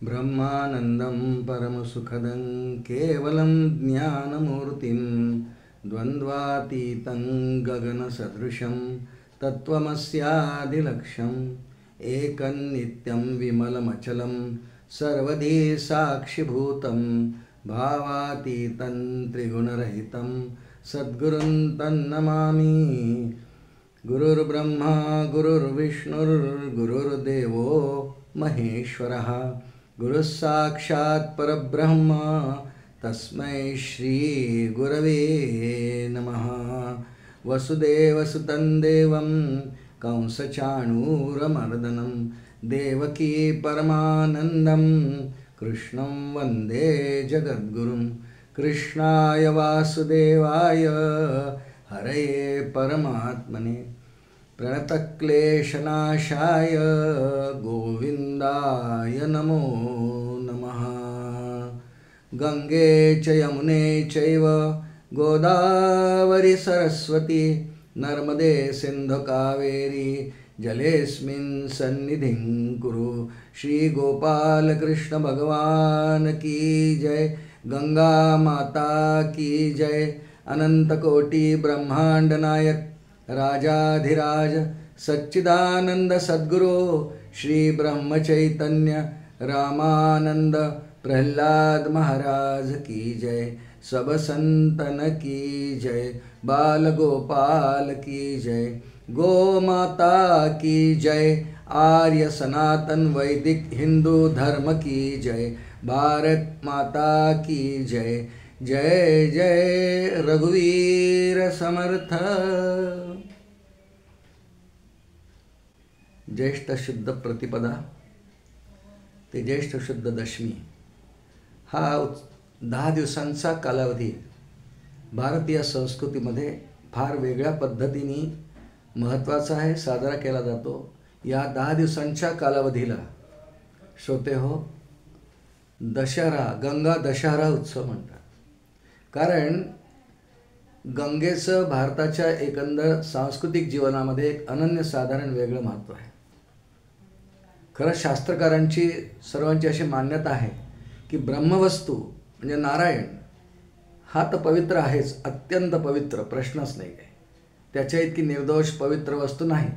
ब्रह्मानन्दं परमसुखदं केवलं ज्ञानमूर्तिं द्वन्द्वातीतं गगनसदृशं तत्त्वमस्यादिलक्ष्यम् एकन्नित्यं विमलमचलं सर्वधी साक्षिभूतं भावातीतं त्रिगुणरहितं सद्गुरुं तन्नमामि। गुरुर्ब्रह्मा गुरुर्विष्णुर्गुरुर्देवो महेश्वरः गुरुः साक्षात् परब्रह्म तस्मै श्रीगुरवे नमः। वसुदेवसुतं देवं कंसचाणूरमर्दनं देवकी परमानन्दं कृष्णं वन्दे जगद्गुरुं। कृष्णाय वासुदेवाय हरये परमात्मने प्रणतक्लेशनाशाय गोविन्दाय नमो नमः। गंगे च यमुने चैव गोदावरी सरस्वती नर्मदे सिन्धु कावेरी जलेऽस्मिन् सन्निधिं कुरु। श्री गोपाल कृष्ण भगवान की जय। गंगा माता की जय। अनंत कोटि ब्रह्मांड नायक राजाधिराज सच्चिदानंद सद्गुरु श्री ब्रह्म चैतन्य रामानंद प्रहलाद महाराज की जय। सब संतन की जय। बाल गोपाल की जय। गो माता की जय। आर्य सनातन वैदिक हिंदू धर्म की जय। भारत माता की जय। जय जय रघुवीर समर्थ। ज्येष्ठ शुद्ध प्रतिपदा ते ज्येष्ठ शुद्ध दशमी हा 10 दिवसांचा कालावधी भारतीय संस्कृतीमध्ये फार वेगळ्या पद्धतीने महत्त्वाचा आहे, साजरा केला जातो। या 10 दिवसांच्या कालावधीला श्रोते हो दशहरा, गंगा दशहरा उत्सव म्हणतात। कारण गंगेचं भारताच्या एकंदर सांस्कृतिक जीवनामध्ये एक अनन्यसाधारण वेगळं महत्त्व आहे। खरं शास्त्रकारांची सर्वांची अशी मान्यता आहे की ब्रह्मवस्तू म्हणजे नारायण हा तर पवित्र आहेच, अत्यंत पवित्र, प्रश्नच नाही आहे। त्याच्या इतकी निर्दोष पवित्र वस्तू नाही,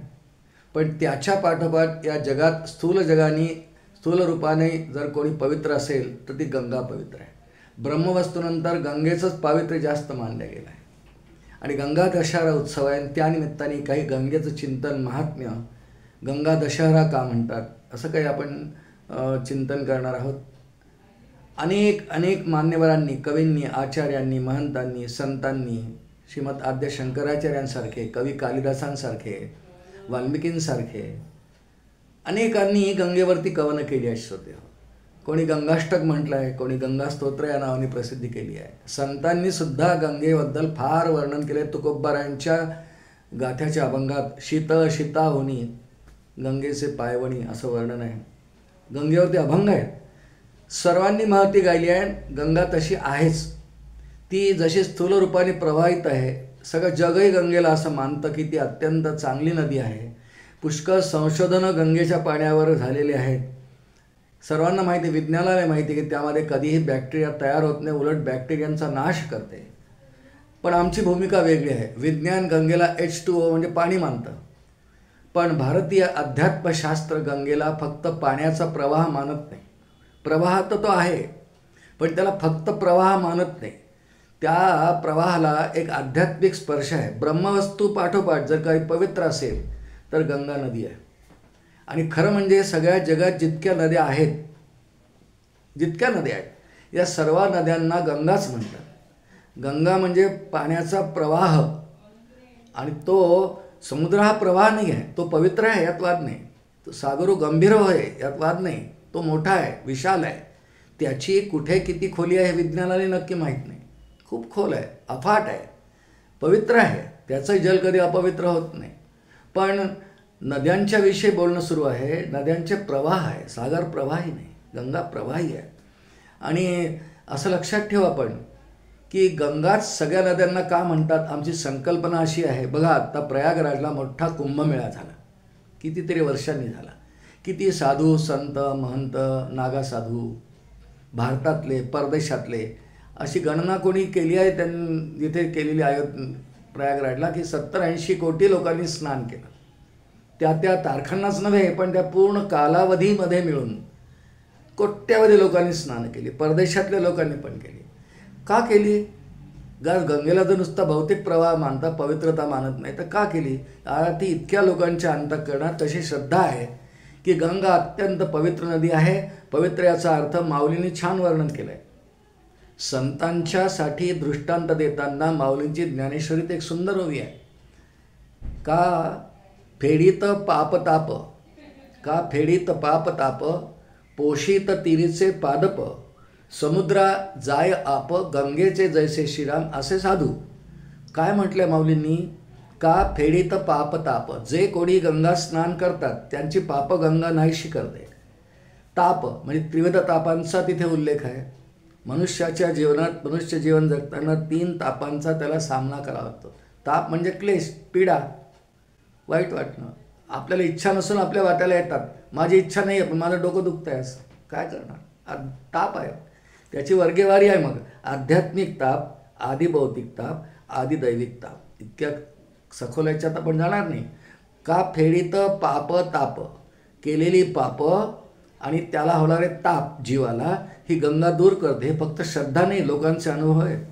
पण त्याच्या पाठोपाठ या जगात स्थूल जगाने स्थूल रूपाने जर कोणी पवित्र असेल तर ती गंगा पवित्र आहे। ब्रह्मवस्तूनंतर गंगेचंच पावित्र्य जास्त मानलं गेलं आहे आणि गंगा दशहरा उत्सव आहे। त्यानिमित्ताने काही गंगेचं चिंतन, महात्म्य, गंगा दशहरा का म्हणतात असं काही आपण चिंतन करणार आहोत। अनेक अनेक मान्यवरांनी, कवींनी, आचार्यांनी, महंतांनी, संतांनी, श्रीमद आद्य शंकराचार्यांसारखे, कवी कालिदासांसारखे, वाल्मिकींसारखे अनेकांनी गंगेवरती कवनं केली आहेत श्रोते हो। कोणी गंगाष्टक म्हटलं आहे, कोणी गंगा स्तोत्र या नावाने प्रसिद्धी केली आहे। संतांनी सुद्धा गंगेबद्दल फार वर्णन केले। तुकोबारायांच्या गाथ्याच्या अभंगात शीतळ शीता होनी गंगेचे पायवणी असं वर्णन आहे। गंगेवरती अभंग आहेत, सर्वांनी महती गायली आहे। गंगा तशी आहेच, ती जशी स्थूल रूपाने प्रवाहित आहे, सगळं जगही गंगेला असं मानतं की ती अत्यंत चांगली नदी आहे। पुष्कळ संशोधनं गंगेच्या पाण्यावर झालेली आहेत। सर्वांना माहिती, विज्ञानाला माहिती की त्यामध्ये कधीही बॅक्टेरिया तयार होत नाही, उलट बॅक्टेरियांचा नाश करते। पण आमची भूमिका वेगळी आहे। विज्ञान गंगेला H2O म्हणजे पाणी मानतं, पण भारतीय अध्यात्मशास्त्र गंगेला फक्त पाण्याचा प्रवाह मानत नाही। प्रवाह तर तो आहे, पण त्याला फक्त प्रवाह मानत नाही। त्या प्रवाहाला एक आध्यात्मिक स्पर्श आहे। ब्रह्मवस्तू पाठोपाठ जर काही पवित्र असेल तर गंगा नदी आहे। आणि खरं म्हणजे सगळ्या जगात जितक्या नद्या आहेत, या सर्व नद्यांना गंगाच म्हणतात। गंगा म्हणजे पाण्याचा प्रवाह, आणि तो समुद्र हा प्रवाह नाही आहे, तो पवित्र आहे, यात वाद नाही। तो सागरो गंभीर आहे, यात वाद नाही। तो मोठा आहे, विशाल आहे। त्याची कुठे किती खोली आहे हे विज्ञानाला नक्की माहीत नाही। खूप खोल आहे, अफाट आहे, पवित्र आहे, त्याचं जल कधी अपवित्र होत नाही। पण नद्यांच्या विषयी बोलणं सुरू आहे। नद्यांचे प्रवाह आहे, सागर प्रवाही नाही, गंगा प्रवाही आहे। आणि असं लक्षात ठेवू आपण की गंगाच सगळ्या नद्यांना का म्हणतात। आमची संकल्पना अशी आहे, बघा आता प्रयागराजला मोठा कुंभमेळा झाला, कितीतरी वर्षांनी झाला। किती साधू संत महंत नागा साधू भारतातले परदेशातले अशी गणना कोणी केली आहे त्यांनी जिथे केलेली आहे प्रयागराजला की 70-80 कोटी लोकांनी स्नान केलं. त्या तारखांनाच नव्हे पण त्या पूर्ण कालावधीमध्ये मिळून कोट्यावधी लोकांनी स्नान केली. परदेशातल्या लोकांनी पण केली. का केली? गंगेला जर नुसता भौतिक प्रवाह मानता पवित्रता मानत नाही तर का केली? ती इतक्या लोकांच्या अंतःकरणात तशी श्रद्धा आहे की गंगा अत्यंत पवित्र नदी आहे. पवित्र याचा अर्थ माऊलींनी छान वर्णन केलं आहे. संतांच्यासाठी दृष्टांत देताना माऊलींची ज्ञानेश्वरीत एक सुंदर ओवी आहे. का फेडीत पापताप, का फेडीत पापताप, पोषित तिरीचे पादप, समुद्रा जाय आप, गंगेचे जैसे श्रीराम. असे साधू काय म्हटले माऊलींनी? का फेडीत पापताप, जे कोणी गंगा स्नान करतात त्यांची पाप गंगा नाहीशी करते. ताप म्हणजे त्रिविध तापांचा तिथे उल्लेख आहे. मनुष्याच्या जीवनात मनुष्य जीवन जगताना 3 तापांचा त्याला सामना करावा लागतो. ताप म्हणजे क्लेश, पीडा, वाईट वाटणं. आपल्याला इच्छा नसून आपल्या वाट्याला येतात. माझी इच्छा नाही आहे पण माझं डोकं दुखतं आहे, असं काय करणार? ताप आहे. त्याची वर्गेवारी आहे. मग आध्यात्मिक ताप, आदिभौतिक ताप, आदिदैविक ताप. इतक्या सखोल याच्यात आपण जाणार नाही. का फेडीत पाप ताप, केलेली पाप आणि त्याला होणारे ताप जीवाला ही गंगा दूर करते. फक्त श्रद्धा नाही, लोकांचे अनुभव आहेत.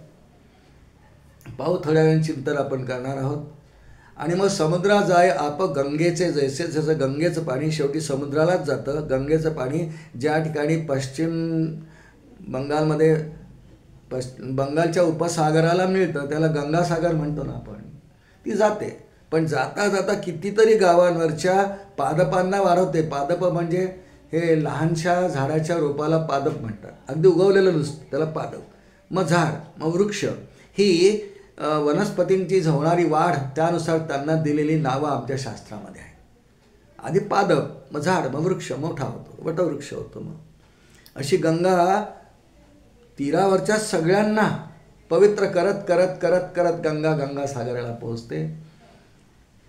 पाहू थोड्या वेळ चिंतन आपण करणार आहोत. आणि मग समुद्रा जाय आप, गंगेचे जैसे. जसं गंगेचं पाणी शेवटी समुद्रालाच जातं. गंगेचं पाणी ज्या ठिकाणी पश्चिम बंगालमध्ये बंगालच्या उपसागराला मिळतं त्याला गंगासागर म्हणतो ना आपण. ती जाते पण जाता जाता कितीतरी गावांवरच्या पादपांना वाढवते. पादप म्हणजे हे लहानशा झाडाच्या रोपाला पादप म्हणतात. अगदी उगवलेलं नसतं त्याला पादप. मग झाड, मग वृक्ष, ही वनस्पतींची झवणारी वाढ त्यानुसार त्यांना दिलेली नावं आमच्या शास्त्रामध्ये आहे. आधी पादप, मग झाड, मग वृक्ष मोठा होतो, वटवृक्ष होतो. मग अशी गंगा तीरावरच्या सगळ्यांना पवित्र करत करत करत करत गंगा सागराला पोहोचते.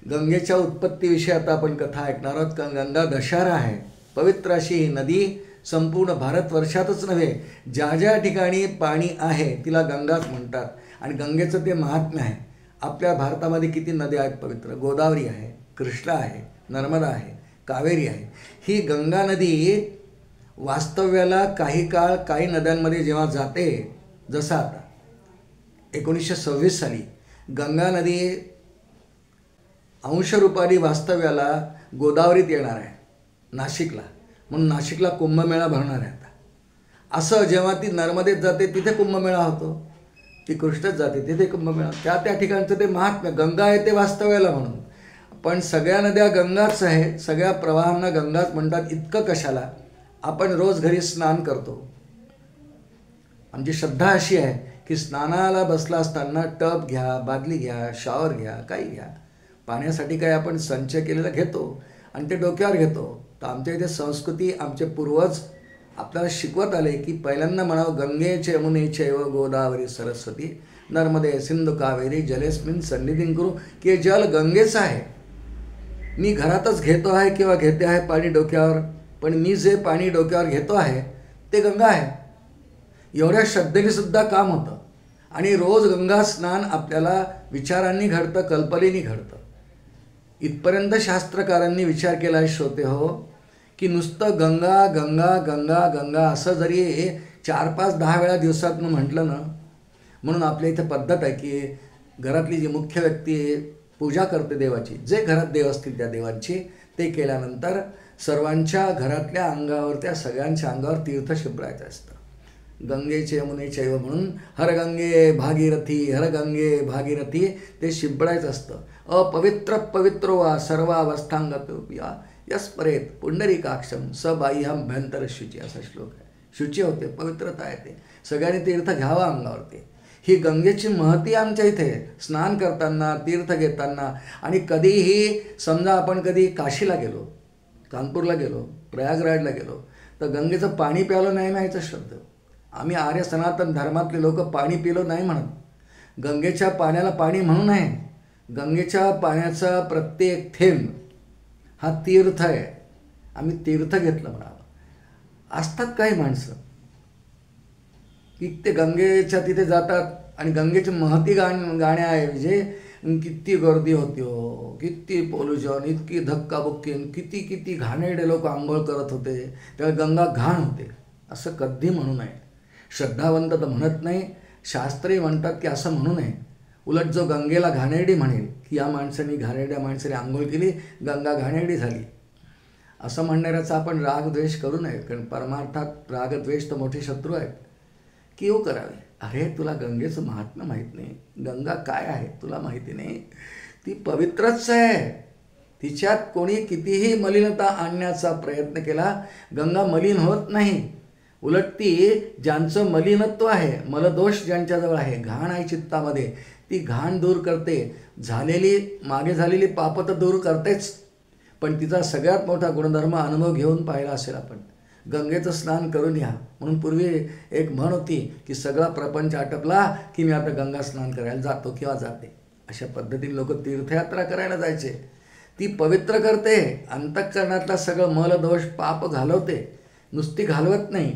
गंगेच्या उत्पत्तीविषयी आता आपण कथा ऐकणार आहोत. गंगा दशहरा आहे. पवित्र अशी ही नदी संपूर्ण भारतवर्षातच नव्हे ज्या ज्या ठिकाणी पाणी आहे तिला गंगाच म्हणतात. आणि गंगेचं ते महात्म्य आहे. आपल्या भारतामध्ये किती नद्या आहेत पवित्र? गोदावरी आहे, कृष्णा आहे, नर्मदा आहे, कावेरी आहे. ही गंगा नदी वास्तव्याला काही काळ काही नद्यांमध्ये जेव्हा जाते, जसं आता 1926 साली गंगा नदी अंशरूपाने वास्तव्याला गोदावरीत येणार आहे नाशिकला. म्हणून नाशिकला कुंभमेळा भरणार आहे आता. असं जेव्हा ती नर्मदेत जाते तिथे कुंभमेळा होतो, ती कृष्णेत जाते तिथे कुंभमेळा. त्या ठिकाणचं ते महात्म्य. गंगा आहे ते वास्तव्याला म्हणून. पण सगळ्या नद्या गंगाच आहे, सगळ्या प्रवाहांना गंगाच म्हणतात. इतकं कशाला? आपण रोज घरी स्नान करतो. आमची श्रद्धा अशी आहे की स्नानाला बसला असताना टब घ्या, बादली घ्या, शॉवर घ्या, काही घ्या. पाण्यासाठी काही आपण संचय केलेला घेतो आणि ते डोक्यावर घेतो. तर आमच्या इथे संस्कृती, आमचे पूर्वज आपल्याला शिकवत आले की पहिल्यांदा म्हणावं गंगे यमुने चैव गोदावरी सरस्वती नर्मदे सिंधू कावेरी जलेस्मिन सन्निधिं कुरु. की जल गंगेचं आहे. मी घरातच घेतो आहे किंवा घेते आहे पाणी डोक्यावर, पण मी जे पाणी डोक्यावर घेतो आहे ते गंगा आहे. एवढ्या श्रद्धेने सुद्धा काम होतं. आणि रोज गंगा स्नान आपल्याला विचारांनी घडतं, कल्पनेनी घडतं. इथपर्यंत शास्त्रकारांनी विचार केला आहे श्रोते हो की नुसतं गंगा गंगा गंगा गंगा असं जरी 4-5-10 वेळा दिवसातनं म्हटलं ना, म्हणून आपल्या इथे पद्धत आहे की घरातली जी मुख्य व्यक्ती पूजा करते देवाची, जे घरात देव असतील त्या देवांची, ते केल्यानंतर सर्वांच्या घरातल्या अंगावर, त्या सगळ्यांच्या अंगावर तीर्थ शिंपडायचं असतं. गंगेचे यमुने चैव म्हणून हर गंगे भागीरथी, हर गंगे भागीरथी ते शिंपडायचं असतं. अपवित्र पवित्रो वा सर्वावस्थांगतोपिया यस्परेत पुंडरीकाक्षम स बाह्याभ्यंतर शुची. असा श्लोक आहे. शुची होते, पवित्रता येते. सगळ्यांनी तीर्थ घ्यावं अंगावरती. ही गंगेची महती आमच्या इथे स्नान करताना, तीर्थ घेताना. आणि कधीही समजा आपण कधी काशीला गेलो, कानपूरला गेलो, प्रयागराजला गेलो तर गंगेचं पाणी प्यायलं नाही म्हणायचं शब्द. आम्ही आर्य सनातन धर्मातले लोक पाणी पिलो नाही म्हणत. गंगेच्या पाण्याला पाणी म्हणू नये. गंगेच्या पाण्याचा प्रत्येक थेंब हा तीर्थ आहे. आम्ही तीर्थ घेतलं म्हणावं. असतात काही माणसं की ते गंगेच्या तिथे जातात आणि गंगेचे महती गाण्याऐवजी किती गर्दी होती हो, किती पोल्युशन, इतकी धक्काबुक्की, किती किती घाणेरडे लोक आंघोळ करत होते, त्यावेळी गंगा घाण होते. असं कधी म्हणू नये. श्रद्धावंत तर म्हणत नाही, शास्त्रही म्हणतात की असं म्हणू नये. उलट जो गंगेला घाणेरडी म्हणेल की या माणसाने घाणेरड्या माणसाने आंघोळ केली, गंगा घाणेरडी झाली, असं म्हणणाऱ्याचा आपण रागद्वेष करू नये. कारण परमार्थात रागद्वेष तर मोठे शत्रू आहेत. किंवा करावे, अरे तुला गंगेचं महात्म्य माहीत नाही, गंगा काय आहे तुला माहिती नाही, ती पवित्रच आहे. तिच्यात कोणी कितीही मलिनता आणण्याचा प्रयत्न केला, गंगा मलिन होत नाही. उलट ती ज्यांचं मलिनत्व आहे, मलदोष ज्यांच्याजवळ आहे, घाण आहे चित्तामध्ये, ती घाण दूर करते. मागे झालेली पाप तर दूर करतेच, पण तिचा सगळ्यात मोठा गुणधर्म अनुभव घेऊन पाहिला असेल आपण. गंगेचं स्नान करून या म्हणून पूर्वी एक म्हण होती की सगळा प्रपंच आटपला की मी आता गंगा स्नान करायला जातो किंवा जाते. अशा पद्धतीने लोक तीर्थयात्रा करायला जायचे. ती पवित्र करते, अंतःकरणातला सगळं मलदोष पाप घालवते. नुसती घालवत नाही,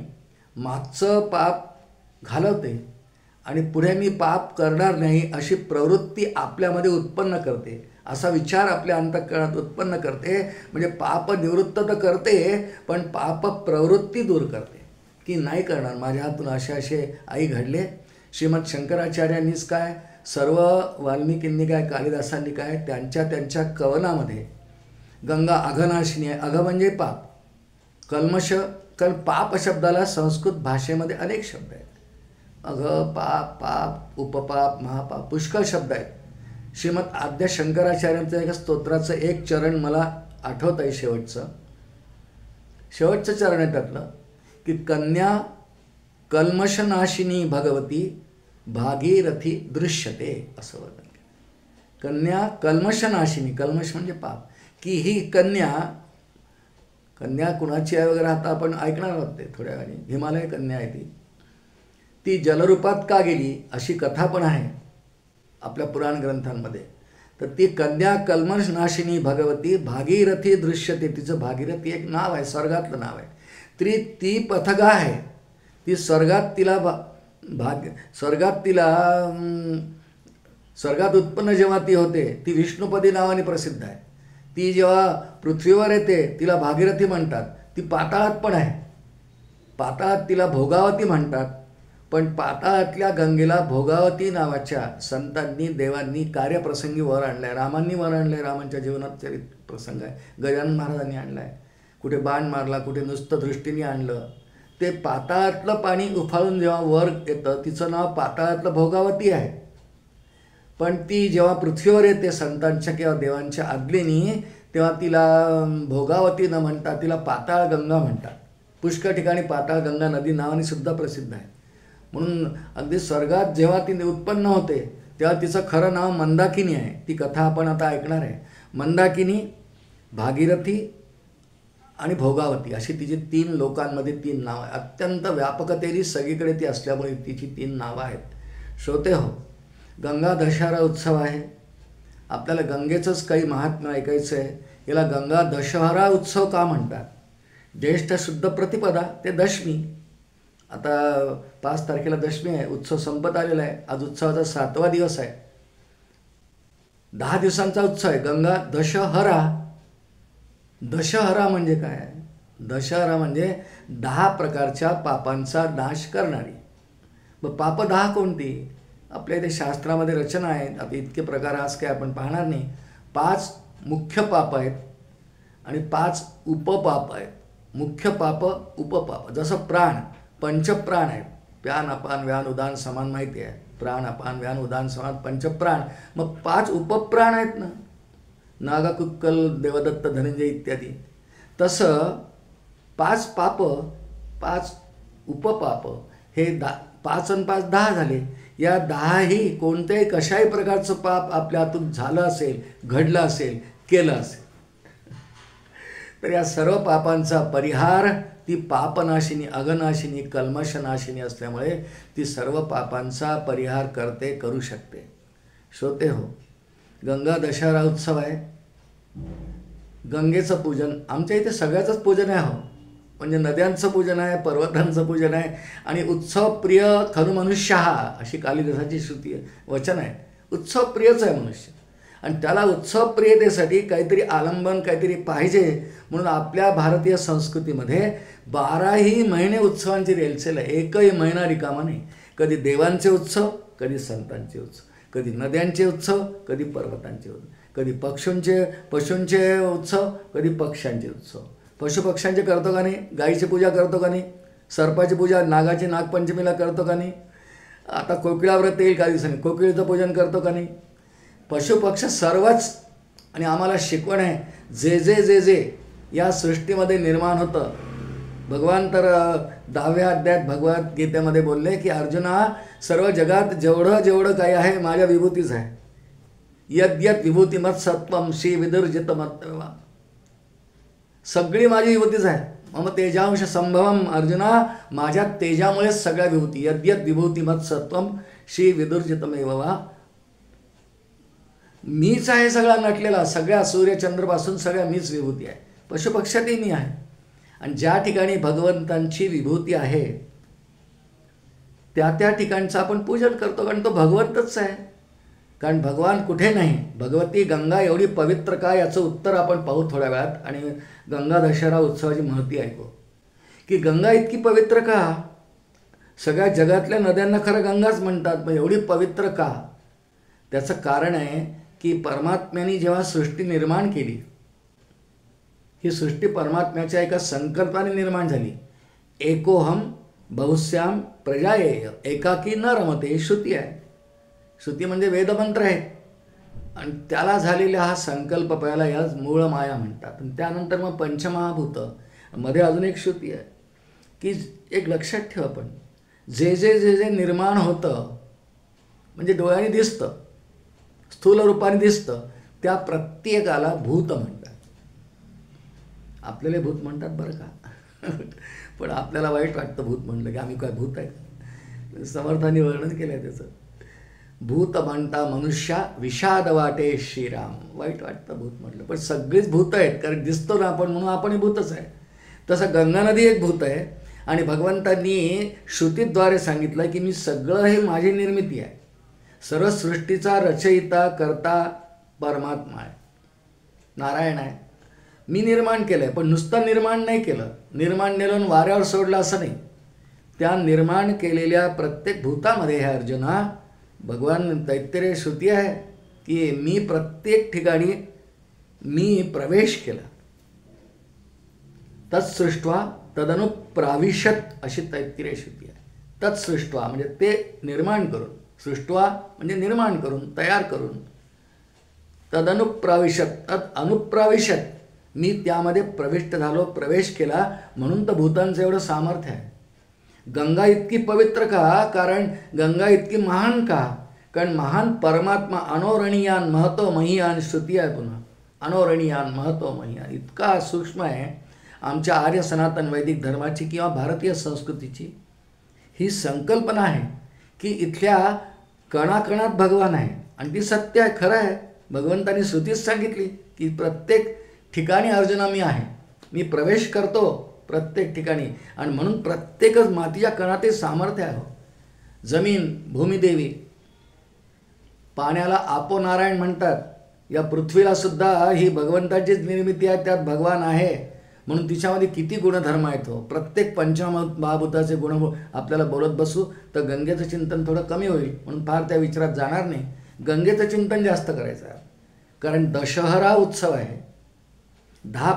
मागचं पाप घालवते आणि पुढे मी पाप करणार नाही अशी प्रवृत्ती आपल्यामध्ये उत्पन्न करते. असा विचार आपल्या अंतःकरणात उत्पन्न करते. म्हणजे पाप निवृत्त तर करते, पण पाप प्रवृत्ती दूर करते की नाही करणार, माझ्या हातून असे असे आई घडले. श्रीमद शंकराचार्यांनीच काय, सर्व वाल्मिकींनी काय, कालिदासांनी काय, त्यांच्या कवनामध्ये गंगा अघनाशिनी आहे. अघ म्हणजे पाप, कल्मश. कारण पाप शब्दाला संस्कृत भाषेमध्ये अनेक शब्द आहेत. अघ, पाप, पाप, उपपाप, महापाप, पुष्कळ शब्द आहेत. श्रीमद आद्य शंकराचार्यांचं एका स्तोत्राचं एक चरण मला आठवत आहे, शेवटचं चरण आहे त्यातलं, की कन्या कल्मशनाशिनी भगवती भागीरथी दृश्यते, असं वर्णन केलं. कन्या कल्मशनाशिनी, कल्मश म्हणजे पाप, की ही कन्या कुणाची आहे वगैरे आता आपण ऐकणार आहोत ते थोड्या वेळाने. हिमालय कन्या आहे ती जलरूपात का गेली अशी कथा पण आहे आपल्या पुराण ग्रंथांमध्ये. तर ती कन्या कल्मशनाशिनी भगवती भागीरथी दृश्यते. तिचं भागीरथी एक नाव आहे, स्वर्गातलं नाव आहे. ती पथगा आहे. ती स्वर्गात उत्पन्न जेव्हा ती होते, ती विष्णुपदी नावाने प्रसिद्ध आहे. ती जेव्हा पृथ्वीवर येते तिला भागीरथी म्हणतात. ती पाताळात पण आहे. पाताळात तिला भोगावती म्हणतात. पण पाताळातल्या गंगेला भोगावती नावाच्या संतांनी, देवांनी कार्यप्रसंगी वर आणलाय. रामांनी वर आणलंय, रामांच्या जीवनात चरित प्रसंग आहे. गजानन महाराजांनी आणलाय. कुठे बाण मारला, कुठे नुसतं दृष्टीने आणलं. ते पाताळातलं पाणी उफाळून जेव्हा वर येतं, तिचं नाव पाताळातलं भोगावती आहे. पण ती जेव्हा पृथ्वीवर येते संतांच्या किंवा देवांच्या आज्ञेने, तेव्हा तिला भोगावती न म्हणता तिला पाताळ गंगा म्हणतात. पुष्कळ ठिकाणी पाताळ गंगा नदी नावाने सुद्धा प्रसिद्ध आहे. म्हणून अगदी स्वर्गात जेव्हा ती उत्पन्न होते तेव्हा तिचं खरं नाव मंदाकिनी आहे. ती कथा आपण आता ऐकणार आहे. मंदाकिनी, भागीरथी आणि भोगावती अशी तिची 3 लोकांमध्ये 3 नावं आहेत. अत्यंत व्यापकतेने सगळीकडे ती असल्यामुळे तिची 3 नावं आहेत. श्रोते हो, गंगा दशहरा उत्सव आहे. आपल्याला गंगेचंच काही महात्म्य ऐकायचं आहे. याला गंगा दशहरा उत्सव का म्हणतात? ज्येष्ठ शुद्ध प्रतिपदा ते दशमी. आता 5 तारखेला दशमी आहे. उत्सव संपत आलेला आहे. आज उत्सवाचा 7वा दिवस आहे. 10 दिवसांचा उत्सव आहे. गंगा दशहरा. दशहरा म्हणजे काय? दशहरा म्हणजे 10 प्रकारच्या पापांचा नाश करणारी. मग पाप 10 कोणती? आपल्या इथे शास्त्रामध्ये रचना आहेत. आता इतके प्रकार आज काय आपण पाहणार नाही. 5 मुख्य पाप आहेत आणि 5 उपपाप आहेत. मुख्य पाप, उपपाप. जसं प्राण, पंचप्राण आहेत. प्यान, अपान, व्यान, उदान, समान माहिती आहे. प्राण, अपान, व्यान, उदान, समान, पंचप्राण. मग 5 उपप्राण आहेत ना, नागा, कुक्कल, देवदत्त, धनंजय इत्यादी. तसं 5 पाप, 5 उपपाप, हे 5 आणि 5 10 झाले. या 10ही कोणत्याही कशाही प्रकारचं पाप आपल्या हातून झालं असेल, घडलं असेल, केलं असेल, तर या सर्व पापांचा परिहार ती पापनाशिनी, अघनाशिनी, कल्मशनाशिनी असल्यामुळे ती सर्व पापांचा परिहार करते, करू शकते. श्रोते हो, गंगा दशहरा उत्सव आहे. गंगेचं पूजन, आमच्या इथे सगळ्याचंच पूजन आहे हो. म्हणजे नद्यांचं पूजन आहे, पर्वतांचं पूजन आहे आणि उत्सवप्रिय खलु मनुष्य हा, अशी कालिदासाची श्रुती आहे, वचन आहे. उत्सवप्रियच आहे मनुष्य आणि त्याला उत्सवप्रियतेसाठी काहीतरी आलंबन, काहीतरी पाहिजे. म्हणून आपल्या भारतीय संस्कृतीमध्ये 12ही महिने उत्सवांची रेलचेल आहे. एकही महिना रिकामा नाही. कधी देवांचे उत्सव, कधी संतांचे उत्सव, कधी नद्यांचे उत्सव, कधी पर्वतांचे उत्सव, कधी पशूंचे उत्सव, कधी पक्ष्यांचे उत्सव. पशुपक्ष्यांचे करतो का नाही? गाईची पूजा करतो का नाही? सर्पाची पूजा, नागाची नागपंचमीला करतो का नाही? आता कोकिळाव्रत येईल काही दिवसांनी, कोकिळीचं पूजन करतो का नाही? पशुपक्ष सर्वच. आणि आम्हाला शिकवण आहे, जे जे जे जे या सृष्टीमध्ये निर्माण होतं, भगवान तर 10व्या अध्यायात भगवद्गीतेमध्ये बोलले की अर्जुना, सर्व जगात जेवढं जेवढं काही आहे माझ्या विभूतीच आहे. यद्यत विभूतिमत सत्वम श्री विदुर्जित मत्वा, सगळी माझी विभूतीच आहे. मम तेजांश संभवम, अर्जुना माझ्या तेजामुळेच सगळ्या विभूती. यद्यत विभूतिमत सत्वम श्री विदुर्जितमेव वा, मीच आहे सगळा नटलेला, सगळ्या सूर्यचंद्रपासून सगळ्या मीच विभूती आहे. पशुपक्षातही मी आहे. आणि ज्या ठिकाणी भगवंतांची विभूती आहे त्या त्या ठिकाणचं आपण पूजन करतो, कारण तो भगवंतच आहे. कारण भगवान कुठे नाही. भगवती गंगा एवढी पवित्र का, याचं उत्तर आपण पाहू थोड्या वेळात. आणि गंगा दशहरा उत्सवाची महती ऐकू की गंगा इतकी पवित्र का. सगळ्या जगातल्या नद्यांना खरं गंगाच म्हणतात, पण एवढी पवित्र का? त्याचं कारण आहे की परमात्म्याने जेव्हा सृष्टी निर्माण केली, ही सृष्टी परमात्म्याच्या एका संकल्पाने निर्माण झाली. एकोहम बहुश्याम प्रजायेय एकाकी न रमते, श्रुती आहे. श्रुती म्हणजे वेदमंत्र आहेत. आणि त्याला झालेला हा संकल्प पहिला याच मूळ माया म्हणतात. आणि त्यानंतर मग पंचमहाभूत, मध्ये अजून एक श्रुती आहे की एक लक्षात ठेवा, आपण जे जे जे जे निर्माण होतं म्हणजे डोळ्याने दिसतं, स्थूल रूपाने दिसतं, त्या प्रत्येकाला भूत म्हणतात. आपल्याला भूत म्हणतात बरं का, पण आपल्याला वाईट वाटतं भूत म्हणलं की आम्ही काय भूत आहे. समर्थांनी वर्णन केलं आहे त्याचं. भूत म्हणता मनुष्या विषाद वाटे श्रीराम, वाईट वाटतं भूत म्हटलं, पण सगळीच भूत आहेत, कारण दिसतो ना आपण म्हणून आपणही भूतच आहे. तसं गंगा नदी एक भूत आहे. आणि भगवंतांनी श्रुतीद्वारे सांगितलं की मी सगळं हे माझी निर्मिती आहे. सर्व सृष्टीचा रचयिता करता परमात्मा आहे, नारायण आहे. मी निर्माण केलं आहे, पण नुसतं निर्माण नाही केलं, निर्माण नेलं वाऱ्यावर सोडलं असं नाही. त्या निर्माण केलेल्या प्रत्येक भूतामध्ये हे अर्जुना भगवान तैत्तिरीय श्रुती आहे की मी प्रत्येक ठिकाणी मी प्रवेश केला. तत्सृष्ट्वा तदनुप्राविशत अशी तैत्तिरीय श्रुती आहे. तत्सृष्ट्वा म्हणजे ते निर्माण करून, सृष्ट्वा म्हणजे निर्माण करून, तयार करून, तदनुप्राविशत तद अनुप्राविशत मी त्यामध्ये प्रविष्ट झालो, प्रवेश केला. म्हणून तर भूतांचं एवढं सामर्थ्य आहे. गंगा इतकी पवित्र का, कारण गंगा इतकी महान का, कारण महान परमात्मा अनोरणीयान महत्व महियान श्रुती आहे. पुन्हा अनोरणीयान महत्व महियान इतका सूक्ष्म आहे. आमच्या आर्य सनातन वैदिक धर्माची किंवा भारतीय संस्कृतीची ही संकल्पना आहे की इथल्या कणाकणात भगवान आहे. आणि ती सत्य आहे, खरं आहे. भगवंतांनी श्रुतीच सांगितली की प्रत्येक ठिकाणी अर्जुना मी आहे, मी प्रवेश करतो प्रत्येक ठिकाणी. आणि म्हणून प्रत्येकच मातीच्या कणाते सामर्थ्य आहे. जमीन भूमिदेवी, पाण्याला आपो नारायण म्हणतात. या पृथ्वीला सुद्धा ही भगवंताचीच निर्मिती आहे, त्यात भगवान आहे. म्हणून तिच्यामध्ये किती गुणधर्म आहेत. प्रत्येक पंचमहाभूताचे गुण आपल्याला बोलत बसू तर गंगेचं चिंतन थोडं कमी होईल, म्हणून फार त्या विचारात जाणार नाही. गंगेचं चिंतन जास्त करायचं आहे, कारण दशहरा उत्सव आहे. 10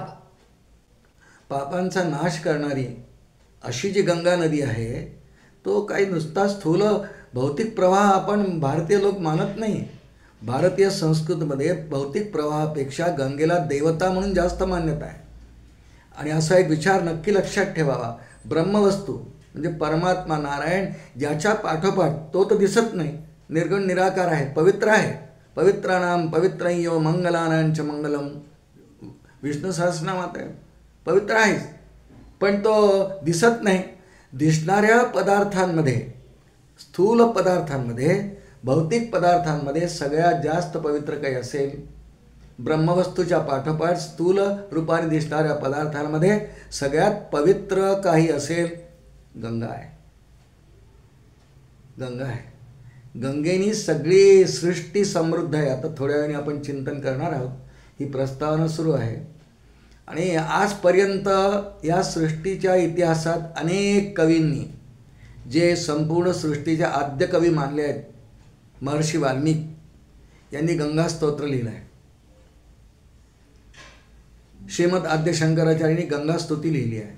पापांचा नाश करणारी अशी जी गंगा नदी आहे, तो काही नुसता स्थूल भौतिक प्रवाह आपण भारतीय लोक मानत नाही. भारतीय संस्कृतीमध्ये भौतिक प्रवाहापेक्षा गंगेला देवता म्हणून जास्त मान्यता आहे. आणि असा एक विचार नक्की लक्षात ठेवावा. ब्रह्मवस्तू म्हणजे परमात्मा नारायण, ज्याच्या पाठोपाठ तो तर दिसत नाही, निर्गुण निराकार आहे, पवित्र आहे. पवित्राणाम पवित्रयो मंगलानांच मंगलम, विष्णू सहस्रनामात आहे. पवित्र आहेच, पण तो दिसत नाही. दिसणाऱ्या पदार्थांमध्ये, स्थूल पदार्थांमध्ये, भौतिक पदार्थांमध्ये सगळ्यात जास्त पवित्र काही असेल ब्रह्मवस्तूच्या पाठोपाठ स्थूल रूपाने दिसणाऱ्या पदार्थांमध्ये सगळ्यात पवित्र काही असेल, गंगा आहे. गंगा आहे. गंगेनी सगळी सृष्टी समृद्ध आहे. आता थोड्या वेळाने आपण चिंतन करणार आहोत. ही प्रस्तावना सुरू आहे. आणि आजपर्यंत या सृष्टीच्या इतिहासात अनेक कवींनी जे संपूर्ण सृष्टीचे आद्य कवी मानले आहेत, महर्षी वाल्मिक यांनी गंगा स्तोत्र लिहिलं आहे. श्रीमद आद्य शंकराचार्यांनी गंगा स्तुती लिहिली आहे.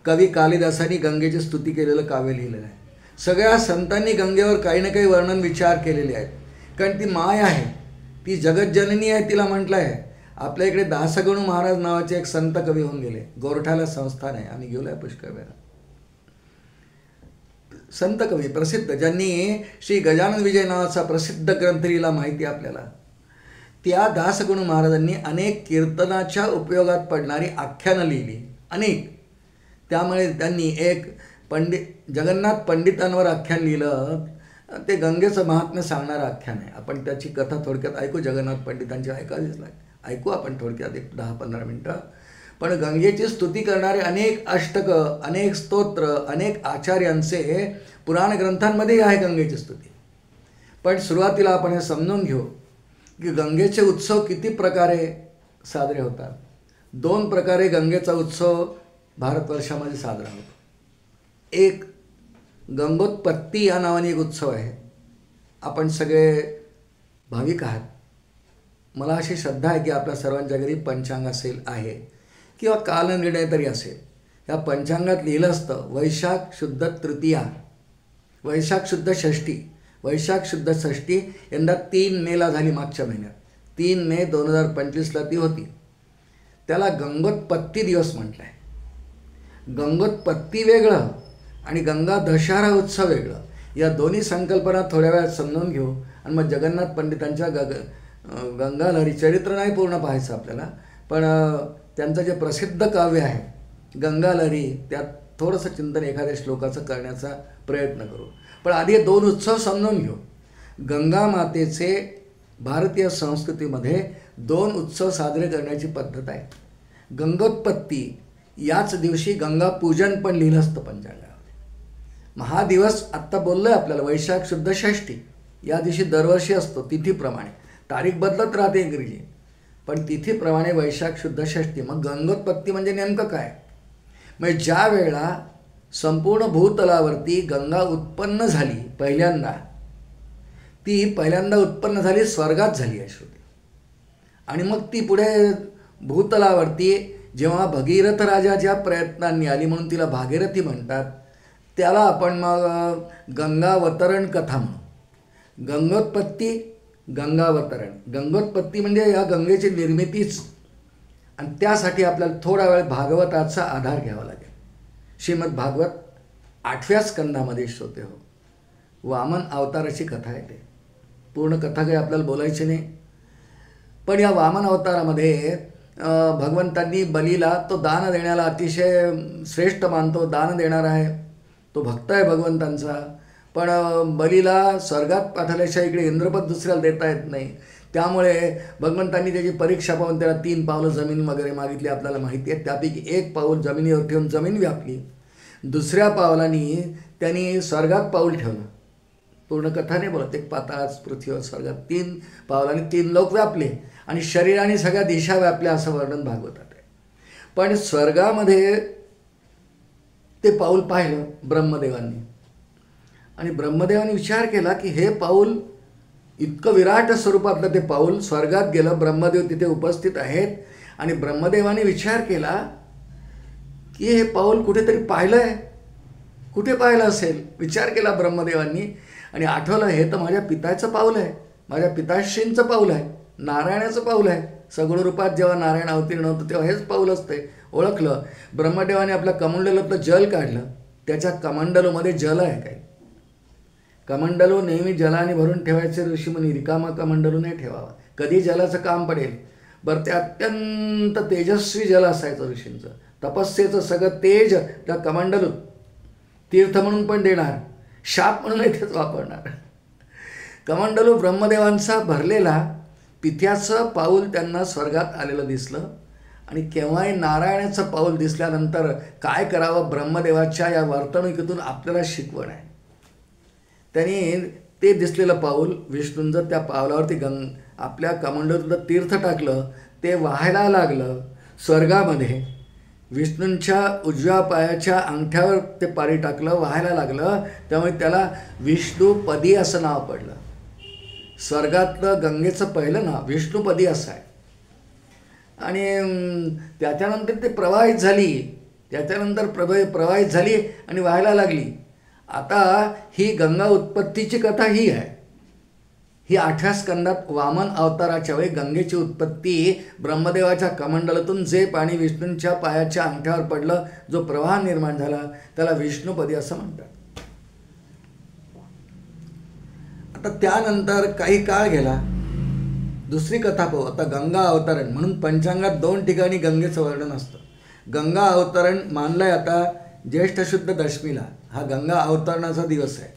कवी कालिदासांनी गंगेची स्तुती केलेलं काव्य लिहिलेलं आहे. सगळ्या संतांनी गंगेवर काही ना काही वर्णन विचार केलेले आहेत. कारण ती माय आहे, ती जगज्जननी आहे, तिला म्हटलं आहे. आपल्या इकडे दासगणू महाराज नावाचे एक संत कवी होऊन गेले. गोरठाला संस्थान आहे, आम्ही गेलो आहे पुष्कळ वेळा. संत कवी प्रसिद्ध, ज्यांनी श्री गजानन विजय नावाचा प्रसिद्ध ग्रंथ लिहिला माहिती आपल्याला. त्या दासगणू महाराजांनी अनेक कीर्तनाच्या उपयोगात पडणारी आख्यानं लिहिली, अनेक. त्यामुळे त्यांनी एक जगन्नाथ पंडितांवर आख्यान लिहिलं. ते गंगेचं महात्म्य सांगणारं आख्यान आहे. आपण त्याची कथा थोडक्यात ऐकू. जगन्नाथ पंडितांची ऐकू आपण थोडक्यात एक 10-15 मिनटं. पण गंगेची स्तुती करणारे अनेक अष्टकं, अनेक स्तोत्र, अनेक आचार्यांचे पुराण ग्रंथांमध्येही आहे गंगेची स्तुती. पण सुरुवातीला आपण हे समजून घेऊ की गंगेचे उत्सव किती प्रकारे साजरे होतात. 2 प्रकारे गंगेचा उत्सव भारतवर्षामध्ये साजरा होतो. एक गंगोत्पत्ती या नावाने एक उत्सव आहे. आपण सगळे भाविक आहात. मला अशी श्रद्धा आहे की आपल्या सर्वांच्या घरी पंचांग आहे किंवा कालनिर्णय तरी असेल. या पंचांगात लिहिलं असतं वैशाख शुद्ध तृतीया, वैशाख शुद्ध षष्ठी. वैशाख शुद्ध षष्ठी यंदा 3 मेला झाली. मागच्या महिन्यात 3 मे 2025ला ती होती. त्याला गंगोत्पत्ती दिवस म्हटलं आहे. गंगोत्पत्ती वेगळं आणि गंगा दशहरा उत्सव वेगळं. या दोन्ही संकल्पना थोड्या वेळात समजून घेऊ. आणि मग जगन्नाथ पंडितांच्या गंगा लहरी चरित्र नाही पूर्ण पाहायचं आपल्याला, पण त्यांचं जे प्रसिद्ध काव्य आहे गंगा लहरी, त्यात थोडंसं चिंतन एखाद्या श्लोकाचं करण्याचा प्रयत्न करू. पण आधी हे 2 उत्सव समजून घेऊ. गंगा मातेचे भारतीय संस्कृतीमध्ये 2 उत्सव साजरे करण्याची पद्धत आहे. गंगोत्पत्ती याच दिवशी गंगा पूजन पण लिहिलं असतं पंचांगामध्ये. हा दिवस आत्ता बोललो आहे आपल्याला वैशाख शुद्ध षष्ठी या दिवशी दरवर्षी असतो. तिथीप्रमाणे तारीख बदलत राहते इंग्रजी, पण तिथीप्रमाणे वैशाख शुद्ध षष्ठी. मग गंगोत्पत्ती म्हणजे नेमकं काय? म्हणजे ज्या वेळेला संपूर्ण भूतलावरती गंगा उत्पन्न झाली पहिल्यांदा, ती पहिल्यांदा उत्पन्न झाली स्वर्गात झाली आहे श्रुती. आणि मग ती पुढे भूतलावरती जेव्हा भगीरथ राजाच्या प्रयत्नांनी आली म्हणून तिला भागीरथी म्हणतात. त्याला आपण मग गंगावतरण कथा म्हणू. गंगोत्पत्ती, गंगावतरण. गंगोत्पत्ती म्हणजे या गंगेची निर्मितीच. आणि त्यासाठी आपल्याला थोडा वेळ भागवताचा आधार घ्यावा लागेल. श्रीमद भागवत 8व्या स्कंदामध्ये श्रोते हो, वामन अवताराची कथा आहे. ते पूर्ण कथा काही आपल्याला बोलायची नाही, पण या वामन अवतारामध्ये भगवंतांनी बलीला, तो दान देण्याला अतिशय श्रेष्ठ मानतो, दान देणार आहे, तो भक्त आहे भगवंतांचा. पण बलीला स्वर्गात पाठवल्याशिवाय इकडे इंद्रपद दुसऱ्याला देता येत नाही. त्यामुळे भगवंतांनी त्याची परीक्षा पाहून त्याला 3 पावलं जमीन वगैरे मागितली, आपल्याला माहिती आहे. त्यापैकी 1 पाऊल जमिनीवर ठेवून जमीन व्यापली. दुसऱ्या पावलांनी त्यांनी स्वर्गात पाऊल ठेवलं. पूर्ण कथा नाही बोलत, एक पाताळ, पृथ्वीवर, स्वर्गात 3 पावलांनी 3 लोक व्यापले आणि शरीराने सगळ्या दिशा व्यापल्या असं वर्णन भागवतात आहे. पण स्वर्गामध्ये ते पाऊल पाहिलं ब्रह्मदेवांनी, आणि ब्रह्मदेवांनी विचार केला की हे पाऊल इतकं विराट स्वरूपातलं ते पाऊल स्वर्गात गेलं. ब्रह्मदेव तिथे उपस्थित आहेत आणि ब्रह्मदेवाने विचार केला की हे पाऊल कुठेतरी पाहिलं आहे, कुठे पाहिलं असेल. विचार केला ब्रह्मदेवांनी आणि आठवलं हे तर माझ्या पिताचं पाऊल आहे, माझ्या पिताश्रींचं पाऊल आहे, नारायणाचं पाऊल आहे. सगुण रूपात जेव्हा नारायण अवतीर्ण होतं तेव्हा हेच पाऊल असते. ओळखलं. ब्रह्मदेवाने आपल्या कमंडलूतलं जल काढलं. त्याच्या कमंडलूमध्ये जल आहे काय? कमंडलू नेहमी जलाने भरून ठेवायचे ऋषीमुनी, रिकामा कमंडलू नाही ठेवावा. कधी जलाचं काम पडेल. बरं, ते अत्यंत तेजस्वी जल असायचं ऋषींचं. तपस्येचं सगळं तेज त्या कमंडलूत. तीर्थ म्हणून पण देणार, शाप म्हणूनही तेच वापरणार. कमंडलू ब्रह्मदेवांचा भरलेला पित्याचं पाऊल त्यांना स्वर्गात आलेलं दिसलं आणि केव्हाही नारायणाचं पाऊल दिसल्यानंतर काय करावं ब्रह्मदेवाच्या या वर्तणुकीतून आपल्याला शिकवण आहे. त्यांनी ते दिसलेलं पाऊल विष्णूंचं त्या पावलावरती आपल्या कमंडलूचं तीर्थ टाकलं, ते वाहायला लागलं स्वर्गामध्ये. विष्णूंच्या उजव्या पायाच्या अंगठ्यावर ते पाणी टाकलं, वाहायला लागलं, त्यामुळे त्याला विष्णुपदी असं नाव पडलं. स्वर्गातलं गंगेचं पहिलं नाव विष्णुपदी असं आहे. आणि त्याच्यानंतर ते प्रवाहित झाली, त्याच्यानंतर प्रवाहित झाली आणि व्हायला लागली. आता ही गंगा उत्पत्तीची कथा ही आहे. ही 8व्या स्कंदात वामन अवताराच्या वेळी गंगेची उत्पत्ती ब्रह्मदेवाच्या कमंडलातून जे पाणी विष्णूंच्या पायाच्या अंगठ्यावर पडलं, जो प्रवाह निर्माण झाला, त्याला विष्णुपदी असं म्हणतात. आता त्यानंतर काही काळ गेला, दुसरी कथा पाहू. आता गंगा अवतरण म्हणून पंचांगात 2 ठिकाणी गंगेचं वर्णन असतं. गंगा अवतरण मानलंय आता ज्येष्ठ शुद्ध दशमीला, हा गंगा अवतरणाचा दिवस आहे.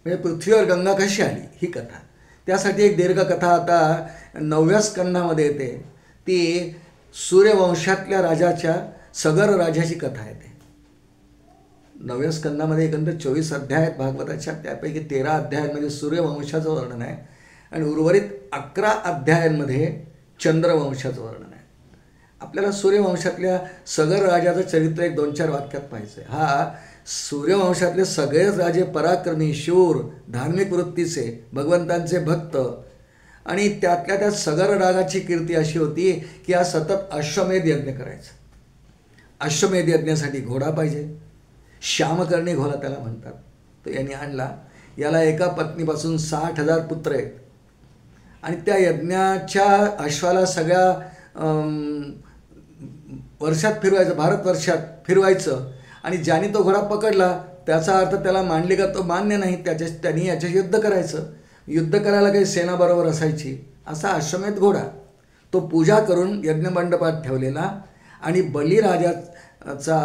म्हणजे पृथ्वीवर गंगा कशी आली ही कथा. त्यासाठी एक दीर्घ कथा आता 9व्या स्कंदामध्ये येते. ती सूर्यवंशातल्या राजाच्या सगर राजाची कथा येते. 9व्या स्कंदामध्ये एकंदर 24 अध्याय आहेत भागवताच्या, त्यापैकी 13 अध्यायांमध्ये सूर्यवंशाचं वर्णन आहे आणि उर्वरित 11 अध्यायांमध्ये चंद्रवंशाचं वर्णन आहे. आपल्याला सूर्यवंशातल्या सगर राजाचं चरित्र एक 2-4 वाक्यात पाहायचं आहे. हा सूर्यवंशातले सगळेच राजे पराक्रमी, शूर, धार्मिक वृत्तीचे, भगवंतांचे भक्त. आणि त्यातल्या त्यात सगर राजाची कीर्ती अशी होती की हा सतत अश्वमेध यज्ञ करायचा. अश्वमेध यज्ञासाठी घोडा पाहिजे, श्यामकर्णी घोडा त्याला म्हणतात. तो यांनी आणला. याला एका पत्नीपासून 60,000 पुत्र आहेत आणि त्या यज्ञाच्या अश्वाला सगळ्या वर्षात फिरवायचं, भारतवर्षात फिरवायचं. आणि ज्याने तो घोडा पकडला त्याचा अर्थ त्याला मानले का तो मान्य नाही, त्यांनी याच्याशी युद्ध करायचं. युद्ध करायला काही सेना बरोबर असायची. असा अश्वमेध घोडा तो पूजा करून यज्ञमंडपात ठेवलेला. आणि बलिराजाचा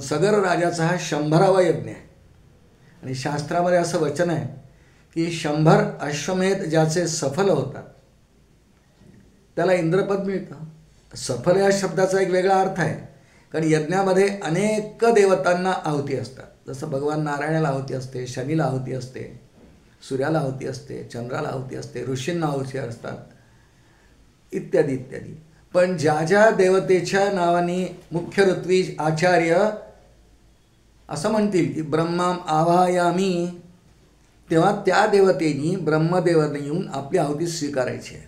सगर राजाचा हा 100वा यज्ञ आहे. आणि शास्त्रामध्ये असं वचन आहे की 100 अश्वमेध ज्याचे सफल होतात त्याला इंद्रपद मिळतं. सफल या शब्दाचा एक वेगळा अर्थ आहे, कारण यज्ञामध्ये अनेक देवतांना आहुती असतात. जसं भगवान नारायणाला आहुती असते, शनीला आहुती असते, सूर्याला आहुती असते, चंद्राला आहुती असते, ऋषींना आहुती असतात, इत्यादी इत्यादी. पण ज्या ज्या देवतेच्या नावाने मुख्य ऋत्विज आचार्य असं म्हणतील की ब्रह्माम आवाहयामी, तेव्हा त्या देवतेनी ब्रह्मदेवाने येऊन आपली आहुती स्वीकारायची आहे.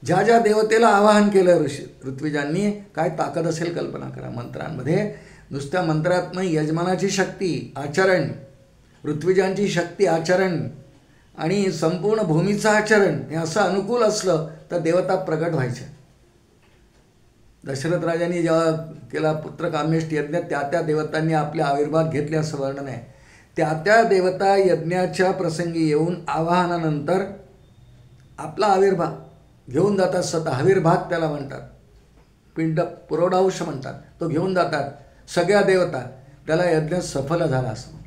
ज्या ज्या देवतेला आवाहन केलं ऋत्विजांनी, काय ताकद असेल कल्पना करा. मंत्रांमध्ये नुसत्या मंत्रात नाही, यजमानाची शक्ती आचरण, ऋत्विजांची शक्ती आचरण आणि संपूर्ण भूमीचं आचरण हे असं अनुकूल असलं तर देवता प्रकट व्हायच्या. दशरथ राजांनी जेव्हा केला पुत्रकामेष्ट यज्ञ, त्या देवतांनी आपले आविर्भाव घेतले असं वर्णन आहे. त्या देवता यज्ञाच्या प्रसंगी येऊन आवाहनानंतर आपला आविर्भाव घेऊन जातात. स्वतः आविर्भाग त्याला म्हणतात, पिंड पुरोडांश म्हणतात, तो घेऊन जातात सगळ्या देवता. त्याला यज्ञ सफल झाला असं म्हणतात.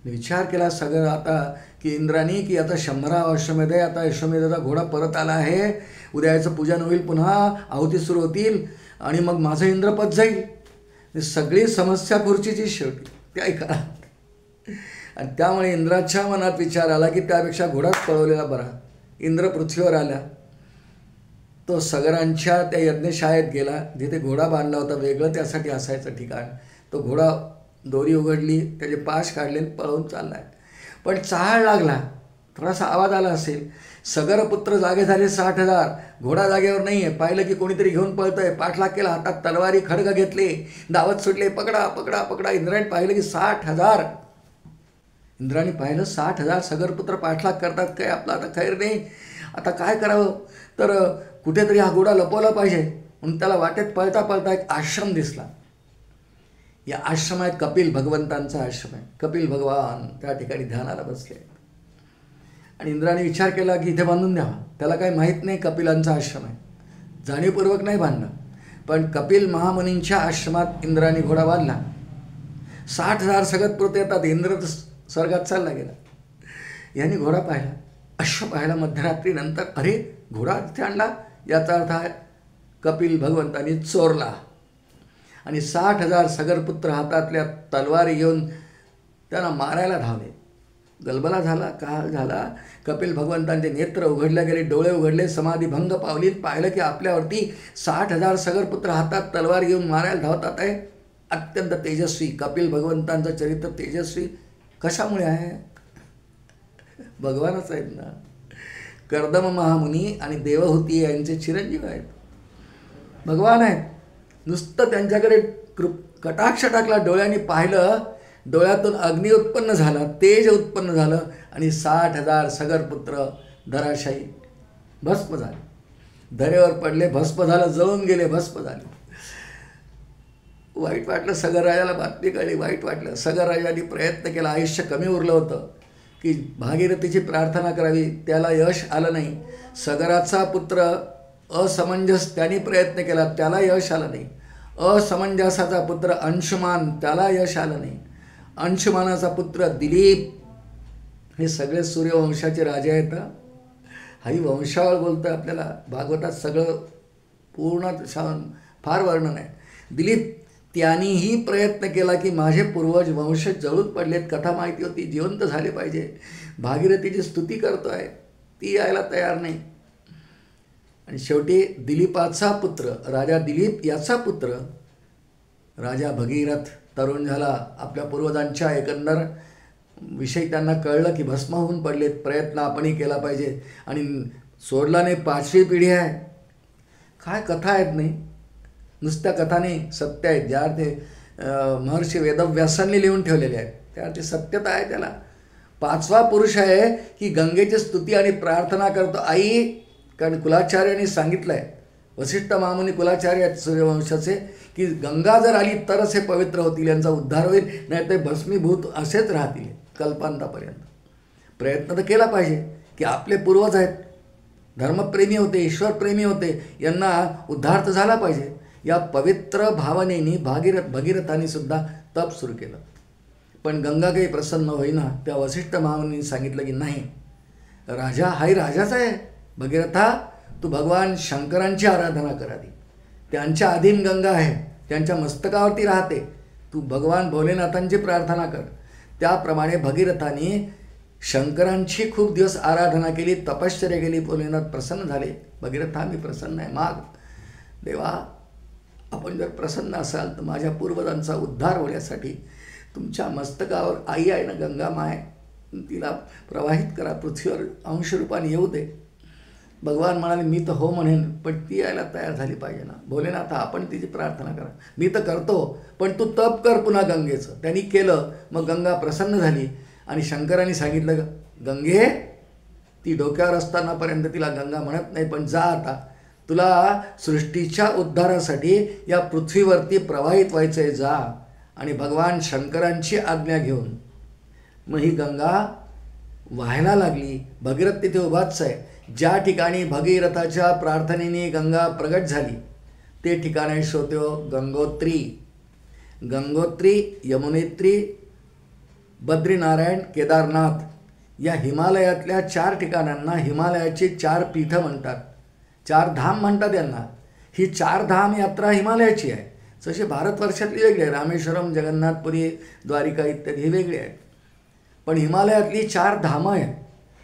विचार केला सगळं आता की इंद्रानी की आता 100 अश्वमेध, आता अश्वमेधाचा घोडा परत आला आहे, उद्या याचं पूजन होईल, पुन्हा आहुती सुरू होतील आणि मग माझं इंद्रपद जाईल. सगळी समस्या खुर्चीची शेवटी ते ऐका. आणि त्यामुळे इंद्राच्या मनात विचार आला की त्यापेक्षा घोडाच पळवलेला बरा. इंद्र पृथ्वीवर आला, तो सगरांच्या त्या यज्ञशाळेत गेला जिथे घोडा बांधला होता, वेगळं त्यासाठी असायचं ठिकाण. तो घोडा दोरी उघडली, त्याचे पाश काढले, पळवून चाललाय. पण चहाळ लागला, थोडासा आवाज आला असेल. सगरपुत्र जागे झाले 60,000, घोडा जागेवर नाही आहे. पाहिलं की कोणीतरी घेऊन पळतंय, पाठलाग केला, हातात तलवारी खडग घेतले, दावत सुटले, पकडा पकडा पकडा. इंद्राने पाहिलं की 60,000. इंद्राने पाहिलं 60,000 सगरपुत्र पाठलाग करतात, काय आपला आता खैर नाही. आता काय करावं, तर कुठेतरी हा घोडा लपवला पाहिजे. म्हणून त्याला वाटेत पळता पळता एक आश्रम दिसला. या आश्रमात कपिल भगवंतांचा आश्रम आहे. कपिल भगवान त्या ठिकाणी ध्यानाला बसले. आणि इंद्राने विचार केला की इथे बांधून द्यावा. त्याला काही माहीत नाही कपिलांचा आश्रम आहे, जाणीवपूर्वक नाही बांधलं. पण कपिल महामुनींच्या आश्रमात इंद्राने घोडा बांधला. 60,000 सगत पुरते येतात. इंद्र स्वर्गात चालला गेला. यांनी घोडा पाहिला, अश्व पाहिला मध्यरात्रीनंतर. अरे, घोडा तिथे आणला, याचा अर्थ आहे कपिल भगवंतांनी चोरला. आणि 60,000 सगरपुत्र हातातल्या तलवारी घेऊन त्यांना मारायला धावले. गलबला झाला. का झाला? कपिल भगवंतांचे नेत्र उघडले गेले, डोळे उघडले, समाधी भंग पावली. पाहिलं की आपल्यावरती 60,000 सगरपुत्र हातात तलवार घेऊन मारायला धावतात आहे. अत्यंत तेजस्वी कपिल भगवंतांचं चरित्र तेजस्वी कशामुळे आहे? भगवानच आहेत ना. कर्दम महामुनी आणि देवहूती यांचे चिरंजीव आहेत, भगवान आहेत. नुसतं त्यांच्याकडे कटाक्ष टाकला, डोळ्यांनी पाहिलं, डोळ्यातून अग्नी उत्पन्न झाला, तेज उत्पन्न झालं आणि 60,000 सगरपुत्र धराशायी भस्म झाले, धरेवर पडले, भस्म झालं, जळून गेले, भस्म झाले. वाईट वाटलं. सगरराजाला बातमी कळली, वाईट वाटलं. सगरराजाने प्रयत्न केला, आयुष्य कमी उरलं होतं की भागीरथीची प्रार्थना करावी, त्याला यश आलं नाही. सगराचा पुत्र असमंजस, त्यांनी प्रयत्न केला, त्याला यश आलं नाही. असमंजसाचा पुत्र अंशुमान, त्याला यश आलं नाही. अंशुमानाचा पुत्र दिलीप, हे सगळे सूर्यवंशाचे राजे आहेत. हाही वंशावळ बोलतं आपल्याला भागवतात, सगळं पूर्ण फार वर्णन आहे. दिलीप, त्यांनीही प्रयत्न केला की माझे पूर्वज वंश जळून पडलेत, कथा माहिती होती, जिवंत झाले पाहिजे. भागीरथीची स्तुती करतो आहे, ती यायला तयार नाही. आणि शेवटी दिलीपाचा पुत्र, राजा दिलीप याचा पुत्र राजा भगीरथ तरुण झाला. आपल्या पूर्वजांच्या एकंदर विषयी त्यांना कळलं की भस्म होऊन पडलेत, प्रयत्न आपणही केला पाहिजे. आणि सोडला नाही, 5वी पिढी आहे. काय कथा आहेत नाही, नुसत्या कथा नाही, सत्य आहेत. ज्या ते महर्षी वेदव्यासांनी लिहून ठेवलेले आहेत, त्याअर्थी सत्यता आहे त्याला. 5वा पुरुष आहे की गंगेची स्तुती आणि प्रार्थना करतो. आई, कारण कुलाचार्यांनी सांगितलं आहे, वसिष्ठ महामुनी कुलाचार्य आहेत सूर्यवंशाचे, की गंगा जर आली तरच हे पवित्र होतील, यांचा उद्धार होईल, नाही ते भस्मीभूत असेच राहतील कल्पांतापर्यंत. प्रयत्न तर केला पाहिजे की आपले पूर्वज आहेत, धर्मप्रेमी होते, ईश्वरप्रेमी होते, यांना उद्धार तर झाला पाहिजे. या पवित्र भावनेने भगीरथाने सुद्धा तप सुरू केलं. पण गंगा काही प्रसन्न होईना. त्या वसिष्ठ महामुनींनी सांगितलं की नाही, राजा हाही राजाच आहे, भगीरथा तू भगवान शंकरांची आराधना करावी, त्यांच्या अधीन गंगा आहे, त्यांच्या मस्तकावरती राहते, तू भगवान भोलेनाथांची प्रार्थना कर. त्याप्रमाणे भगीरथाने शंकरांची खूप दिवस आराधना केली, तपश्चर्या केली. भोलेनाथ प्रसन्न झाले. भगीरथा, मी प्रसन्न आहे, माग. देवा, आपण जर प्रसन्न असाल तर माझ्या पूर्वजांचा उद्धार होण्यासाठी तुमच्या मस्तकावर आई आहे ना, गंगा माय, तिला प्रवाहित करा, पृथ्वीवर अंशरूपाने येऊ दे. भगवान म्हणाले, मी तर हो म्हणेन, पण ती यायला तयार झाली पाहिजे ना. भोलेनाथ, आपण तिची प्रार्थना करा. मी तर करतो, पण तू तप कर पुन्हा गंगेचं. त्यांनी केलं. मग गंगा प्रसन्न झाली आणि शंकरांनी सांगितलं, गंगे, ती डोक्यावर असतानापर्यंत तिला गंगा म्हणत नाही, पण जा आता, तुला सृष्टीच्या उद्धारासाठी या पृथ्वीवरती प्रवाहित व्हायचं आहे, जा. आणि भगवान शंकरांची आज्ञा घेऊन मग ही गंगा वाहायला लागली. भगीरथ तिथे उभाच आहे. ज्या ठिकाणी भगीरथाच्या प्रार्थनेने गंगा प्रगट झाली ते ठिकाण आहे श्रोत्यो गंगोत्री. गंगोत्री, यमुनेत्री, बद्रीनारायण, केदारनाथ या हिमालयातल्या 4 ठिकाणांना हिमालयाची 4 पीठं म्हणतात, 4 धाम म्हणतात यांना. ही 4 धाम यात्रा हिमालयाची आहे. जसे भारतवर्षातली वेगळी आहे, रामेश्वरम, जगन्नाथपुरी, द्वारिका इत्यादी हे वेगळे आहेत. पण हिमालयातली 4 धामं आहेत.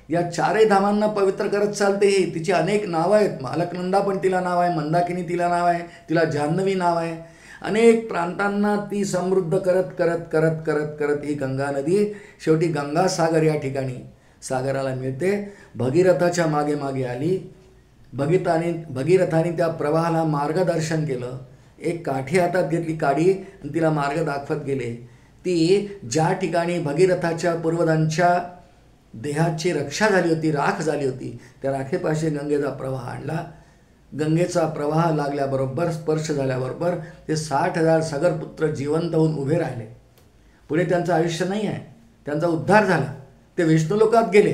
या 4ही धामांना पवित्र करत चालते. ही तिची अनेक नावं आहेत. अलकनंदा पण तिला नाव आहे, मंदाकिनी तिला नाव आहे, तिला जान्हवी नाव आहे. अनेक प्रांतांना ती समृद्ध करत करत करत करत करत ही गंगा नदी शेवटी गंगासागर या ठिकाणी सागराला मिळते. भगीरथाच्या मागे मागे आली. भगीरथाने त्या प्रवाहाला मार्गदर्शन केलं. एक काठी हातात घेतली, काडी, आणि तिला मार्ग दाखवत गेले. ती ज्या ठिकाणी भगीरथाच्या पूर्वजांच्या देहाची रक्षा झाली होती, राख झाली होती, त्या राखेपाशी गंगेचा प्रवाह आणला. गंगेचा प्रवाह लागल्याबरोबर, स्पर्श झाल्याबरोबर ते 60,000 सगरपुत्र जिवंत होऊन उभे राहिले. पुढे त्यांचं आयुष्य नाही आहे, त्यांचा उद्धार झाला. ते विष्णुलोकात गेले,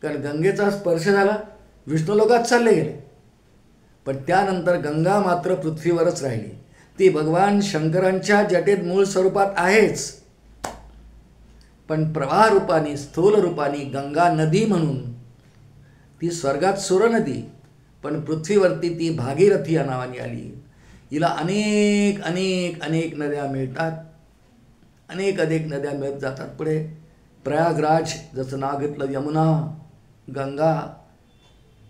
कारण गंगेचा स्पर्श झाला, विष्णुलोकात चालले गेले. पण त्यानंतर गंगा मात्र पृथ्वीवरच राहिली. ती भगवान शंकरांच्या जटेत मूळ स्वरूपात आहेच. पण प्रवाहरूपाने स्थूल रूपाने गंगा नदी म्हणून ती स्वर्गात सुर नदी, पण पृथ्वीवरती ती भागीरथी या नावाने आली. हिला अनेक अनेक अनेक नद्या मिळतात, अनेक अनेक नद्या मिळत जातात. पुढे प्रयागराज, जसं नाव घेतलं, यमुना, गंगा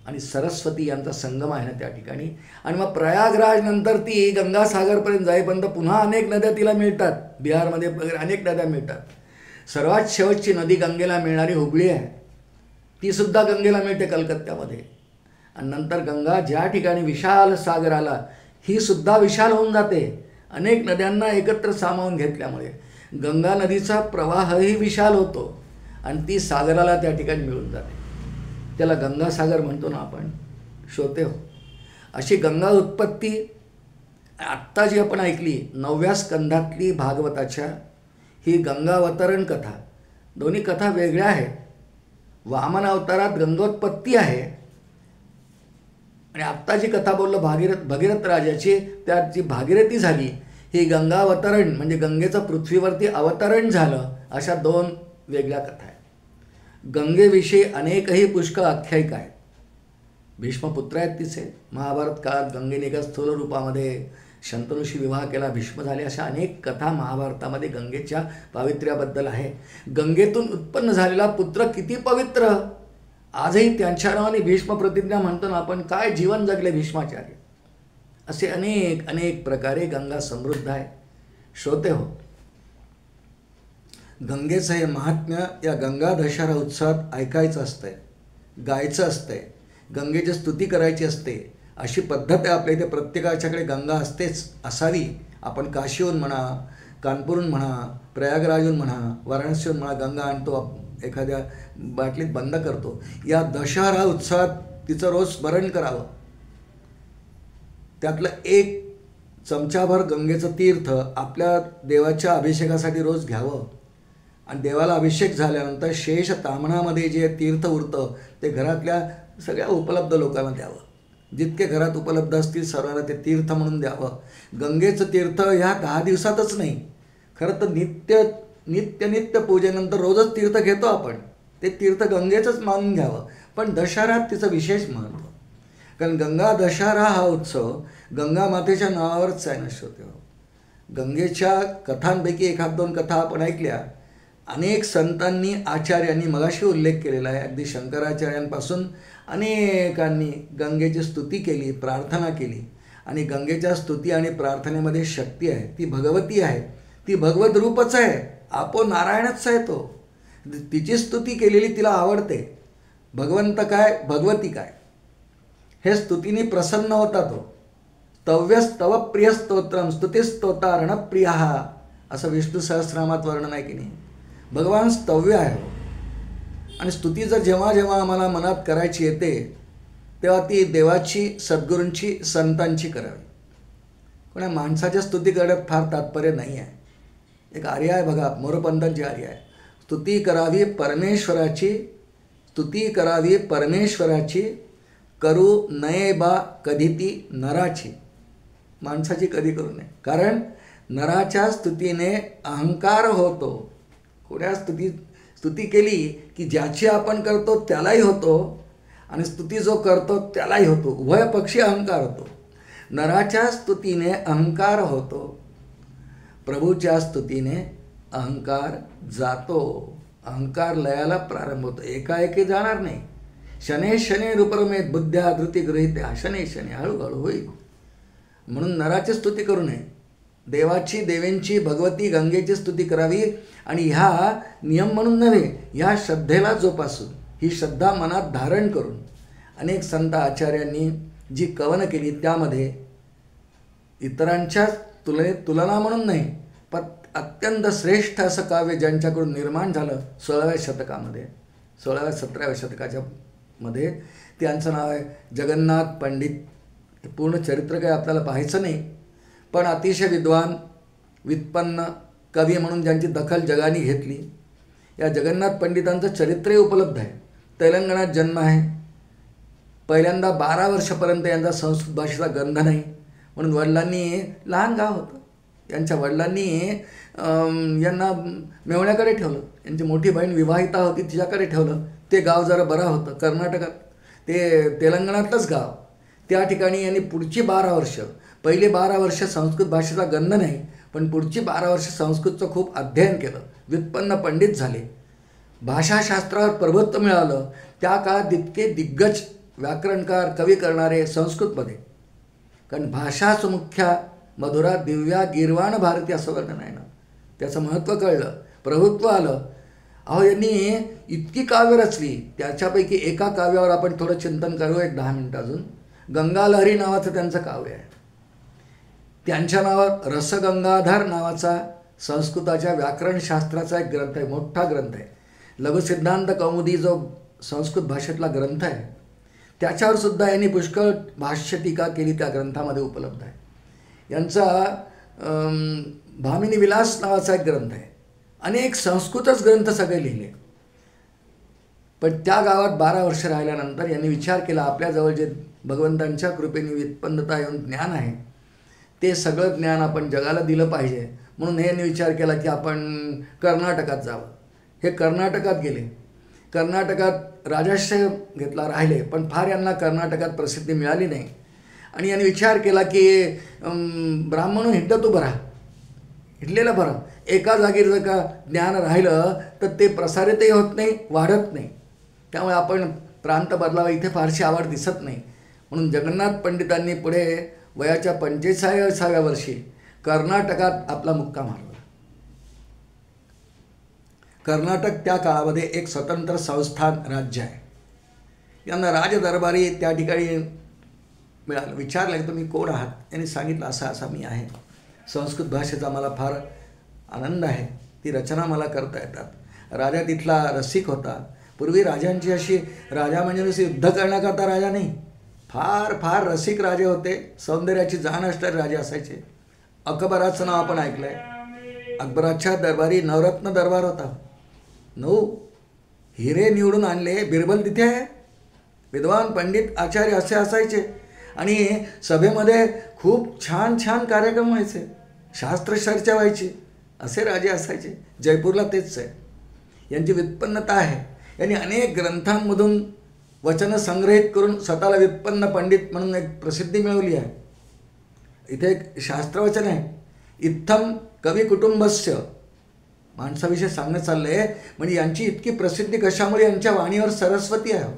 आणि सरस्वती यांचा संगम आहे ना त्या ठिकाणी. आणि मग प्रयागराज नंतर ती गंगासागरपर्यंत जाईपर्यंत पुन्हा अनेक नद्या तिला मिळतात. बिहारमध्ये वगैरे अनेक नद्या मिळतात. सर्वात शेवटची नदी गंगेला मिळणारी हुबळी आहे, ती सुद्धा गंगेला मिळते कलकत्त्यामध्ये. आणि नंतर गंगा ज्या ठिकाणी विशाल सागर आला, ही सुद्धा विशाल होऊन जाते. अनेक नद्यांना एकत्र सामावून घेतल्यामुळे गंगा नदीचा प्रवाहही विशाल होतो आणि ती सागराला त्या ठिकाणी मिळून जाते. त्याला गंगासागर म्हणतो ना आपण, श्रोते हो. अशी गंगा उत्पत्ती आत्ता जी आपण ऐकली 9व्या स्कंधातली भागवताच्या, ही गंगावतरण कथा. दोन्ही कथा वेगळ्या आहेत. वामन अवतारात गंगोत्पत्ती आहे आणि आत्ता जी कथा बोललो भगीरथ राजाची, त्यात जी भागीरथी झाली, ही गंगावतरण म्हणजे गंगेचं पृथ्वीवरती अवतरण झालं. अशा दोन वेगळ्या कथा आहेत. गंगेविषयी अनेकही पुष्कळ आख्यायिका आहेत. भीष्मपुत्र आहेत तिचे. महाभारत काळात गंगेने एका स्थूल रूपामध्ये शंतनूशी विवाह केला, भीष्म झाले. अशा अनेक कथा महाभारतामध्ये गंगेच्या पावित्र्याबद्दल आहे. गंगेतून उत्पन्न झालेला पुत्र किती पवित्र, आजही त्यांच्या नावाने भीष्म प्रतिज्ञा म्हणतो ना आपण. काय जीवन जगले भीष्माचार्य. असे अनेक अनेक प्रकारे गंगा समृद्ध आहे. श्रोते हो, गंगेचं हे महात्म्य या गंगा दशहरा उत्सवात ऐकायचं असतंय, गायचं असतंय, गंगेची स्तुती करायची असते. अशी पद्धत आहे आपल्या इथे. प्रत्येकाच्याकडे गंगा असतेच, असावी. आपण काशीहून म्हणा, कानपूरहून म्हणा, प्रयागराजहून म्हणा, वाराणसीहून म्हणा, गंगा आणतो, एखाद्या बाटलीत बंद करतो. या दशहरा उत्सवात तिचं रोज स्मरण करावं. त्यातलं एक चमचाभर गंगेचं तीर्थ आपल्या देवाच्या अभिषेकासाठी रोज घ्यावं. आणि देवाला अभिषेक झाल्यानंतर शेष तामणामध्ये जे तीर्थ उरतं ते घरातल्या सगळ्या उपलब्ध लोकांना द्यावं. जितके घरात उपलब्ध असतील सर्वांना ते तीर्थ म्हणून द्यावं. गंगेचं तीर्थ ह्या 10 दिवसातच नाही, खरं तर नित्य पूजेनंतर रोजच तीर्थ घेतो आपण. ते तीर्थ गंगेचंच मानून घ्यावं. पण दशहऱ्यात तिचं विशेष महत्त्व, कारण गंगा दशहरा हा उत्सव गंगा मातेच्या नावावरच आहे ना श्रोते हो. गंगेच्या कथांपैकी 1-2 कथा आपण ऐकल्या. अनेक संतांनी, आचार्यांनी मगाशी उल्लेख केलेला आहे. अगदी शंकराचार्यांपासून अनेकांनी गंगेची स्तुती केली, प्रार्थना केली. आणि गंगेच्या स्तुती आणि प्रार्थनेमध्ये शक्ती आहे. ती भगवती आहे, ती भगवत रूपच आहे. आपो नारायणच आहे तो. तिची स्तुती केलेली तिला आवडते. भगवंत काय, भगवती काय, हे स्तुतीने प्रसन्न होता तो. स्तव्यस्तव प्रिय स्तोत्रम स्तुतिस्तोता रणप्रिया, असं विष्णू सहस्रनामात वर्णन आहे की नाही. भगवान स्तव्य आहे. आणि स्तुती जर जेव्हा जेव्हा आम्हाला मनात करायची येते तेव्हा ती देवाची, सद्गुरूंची, संतांची करावी. कोणा माणसाच्या स्तुती करण्यात फार तात्पर्य नाही आहे. एक आर्य आहे बघा, मोरपंतांची आर्य आहे. स्तुती करावी परमेश्वराची, स्तुती करावी परमेश्वराची, करू नये बा कधी ती नराची. माणसाची कधी करू नये, कारण नराच्या स्तुतीने अहंकार होतो. कोण्या स्तुती केली की ज्याची आपण करतो त्यालाही होतो आणि स्तुती जो करतो त्यालाही होतो. उभय पक्षी अहंकार होतो. नराच्या स्तुतीने अहंकार होतो, प्रभूच्या स्तुतीने अहंकार जातो. अहंकार लयाला प्रारंभ होतो, एकाएकी जाणार नाही. शने शने रूपरमेत बुद्ध्या धृती गृहीत्या, शने शने हळूहळू होईल. म्हणून नराची स्तुती करू नये. देवाची, देवींची, भगवती गंगेची स्तुती करावी. आणि ह्या नियम म्हणून नव्हे, ह्या श्रद्धेला जोपासून, ही श्रद्धा मनात धारण करून अनेक संत आचार्यांनी जी कवन केली त्यामध्ये इतरांच्या तुलना म्हणून नाही, पण अत्यंत श्रेष्ठ असं काव्य ज्यांच्याकडून निर्माण झालं 16व्या शतकामध्ये, 16व्या-17व्या शतकाच्या मध्ये, त्यांचं नाव आहे जगन्नाथ पंडित. हे पूर्ण चरित्र काही आपल्याला पाहायचं नाही, पण अतिशय विद्वान, व्युत्पन्न कवी म्हणून ज्यांची दखल जगाने घेतली. या जगन्नाथ पंडितांचं चरित्रही उपलब्ध आहे. तेलंगणात जन्म आहे. पहिल्यांदा 12 वर्षापर्यंत यांचा संस्कृत भाषेचा गंध नाही, म्हणून वडिलांनी, लहान गाव होतं, यांच्या वडिलांनी यांना मेवण्याकडे ठेवलं. यांची मोठी बहीण विवाहिता होती, तिच्याकडे ठेवलं. ते गाव जरा बरं होतं, कर्नाटकात, ते तेलंगणातलंच गाव. त्या ठिकाणी यांनी पुढची 12 वर्ष, पहिले 12 वर्ष संस्कृत भाषेचा गंध नाही, पण पुढची 12 वर्ष संस्कृतचं खूप अध्ययन केलं. व्युत्पन्न पंडित झाले. भाषाशास्त्रावर प्रभुत्व मिळालं. त्या काळात इतके दिग्गज व्याकरणकार, कवी करणारे संस्कृतमध्ये. कारण भाषा सुमुख्या मधुरा दिव्या गीर्वाण भारती असं वर्णन आहे ना, त्याचं महत्त्व कळलं, प्रभुत्व आलं. अहो, यांनी इतकी काव्य रचली. त्याच्यापैकी एका काव्यावर आपण थोडं चिंतन करू, एक 10 मिनटं अजून. गंगालहरी नावाचं त्यांचं काव्य आहे. त्यांच्या नावात रसगंगाधर नावाचा संस्कृताच्या व्याकरणशास्त्राचा एक ग्रंथ आहे, मोठा ग्रंथ आहे. लघुसिद्धांत कौमुदी जो संस्कृत भाषेतला ग्रंथ आहे, त्याच्यावर सुद्धा यांनी पुष्कळ भाष्य टीका केली, त्या ग्रंथामध्ये उपलब्ध आहे. यांचा भामिनी विलास नावाचा एक ग्रंथ आहे. अनेक संस्कृतच ग्रंथ सगळे लिहिले. पण त्या गावात 12 वर्ष राहिल्यानंतर यांनी विचार केला, आपल्याजवळ जे भगवंतांच्या कृपेने व्युत्पन्नता येऊन ज्ञान आहे, ते सगळं ज्ञान आपण जगाला दिलं पाहिजे. म्हणून यांनी विचार केला की आपण कर्नाटकात जावं. हे कर्नाटकात गेले. कर्नाटकात राजाश्रय घेतला, राहिले. पण फार यांना कर्नाटकात प्रसिद्धी मिळाली नाही. आणि यांनी विचार केला की ब्राह्मण हिंडत तू बरा, हिंडलेलं बरं. एका जागेवर जर का ज्ञान राहिलं तर ते प्रसारितही होत नाही, वाढत नाही. त्यामुळे आपण प्रांत बदलावा, इथे फारशी आवड दिसत नाही. म्हणून जगन्नाथ पंडितांनी पुढे वयाच्या 45व्या वर्षी कर्नाटकात आपला मुक्काम मारला. कर्नाटक त्या काळामध्ये एक स्वतंत्र संस्थान राज्य आहे. यांना राजदरबारी त्या ठिकाणी मिळालं. विचारलं की तुम्ही कोण आहात? यांनी सांगितलं असा असा मी आहे. संस्कृत भाषेचा मला फार आनंद आहे, ती रचना मला करता येतात. राजा तिथला रसिक होता. पूर्वी राजांची अशी, राजा म्हणजे नुसती युद्ध करण्याकरता राजा नाही, फार फार रसिक राजे होते. सौंदर्याची जाण असणारे राजे असायचे. अकबराचं नाव आपण ऐकलं आहे. अकबराच्या दरबारी नवरत्न दरबार होता. 9 हिरे निवडून आणले. बिरबल तिथे आहे. विद्वान पंडित आचार्य असे असायचे. आणि सभेमध्ये खूप छान छान कार्यक्रम व्हायचे, शास्त्रचर्चा व्हायची. असे राजे असायचे. जयपूरला तेच आहे. यांची व्युत्पन्नता आहे. यांनी अनेक ग्रंथांमधून वचनं संग्रहित करून स्वतःला व्युत्पन्न पंडित म्हणून एक प्रसिद्धी मिळवली आहे. इथे एक शास्त्रवचन आहे, इत्थम कवी कुटुंबस्य. माणसाविषयी सांगणं चाललं आहे. म्हणजे यांची इतकी प्रसिद्धी कशामुळे? यांच्या वाणीवर सरस्वती आहे.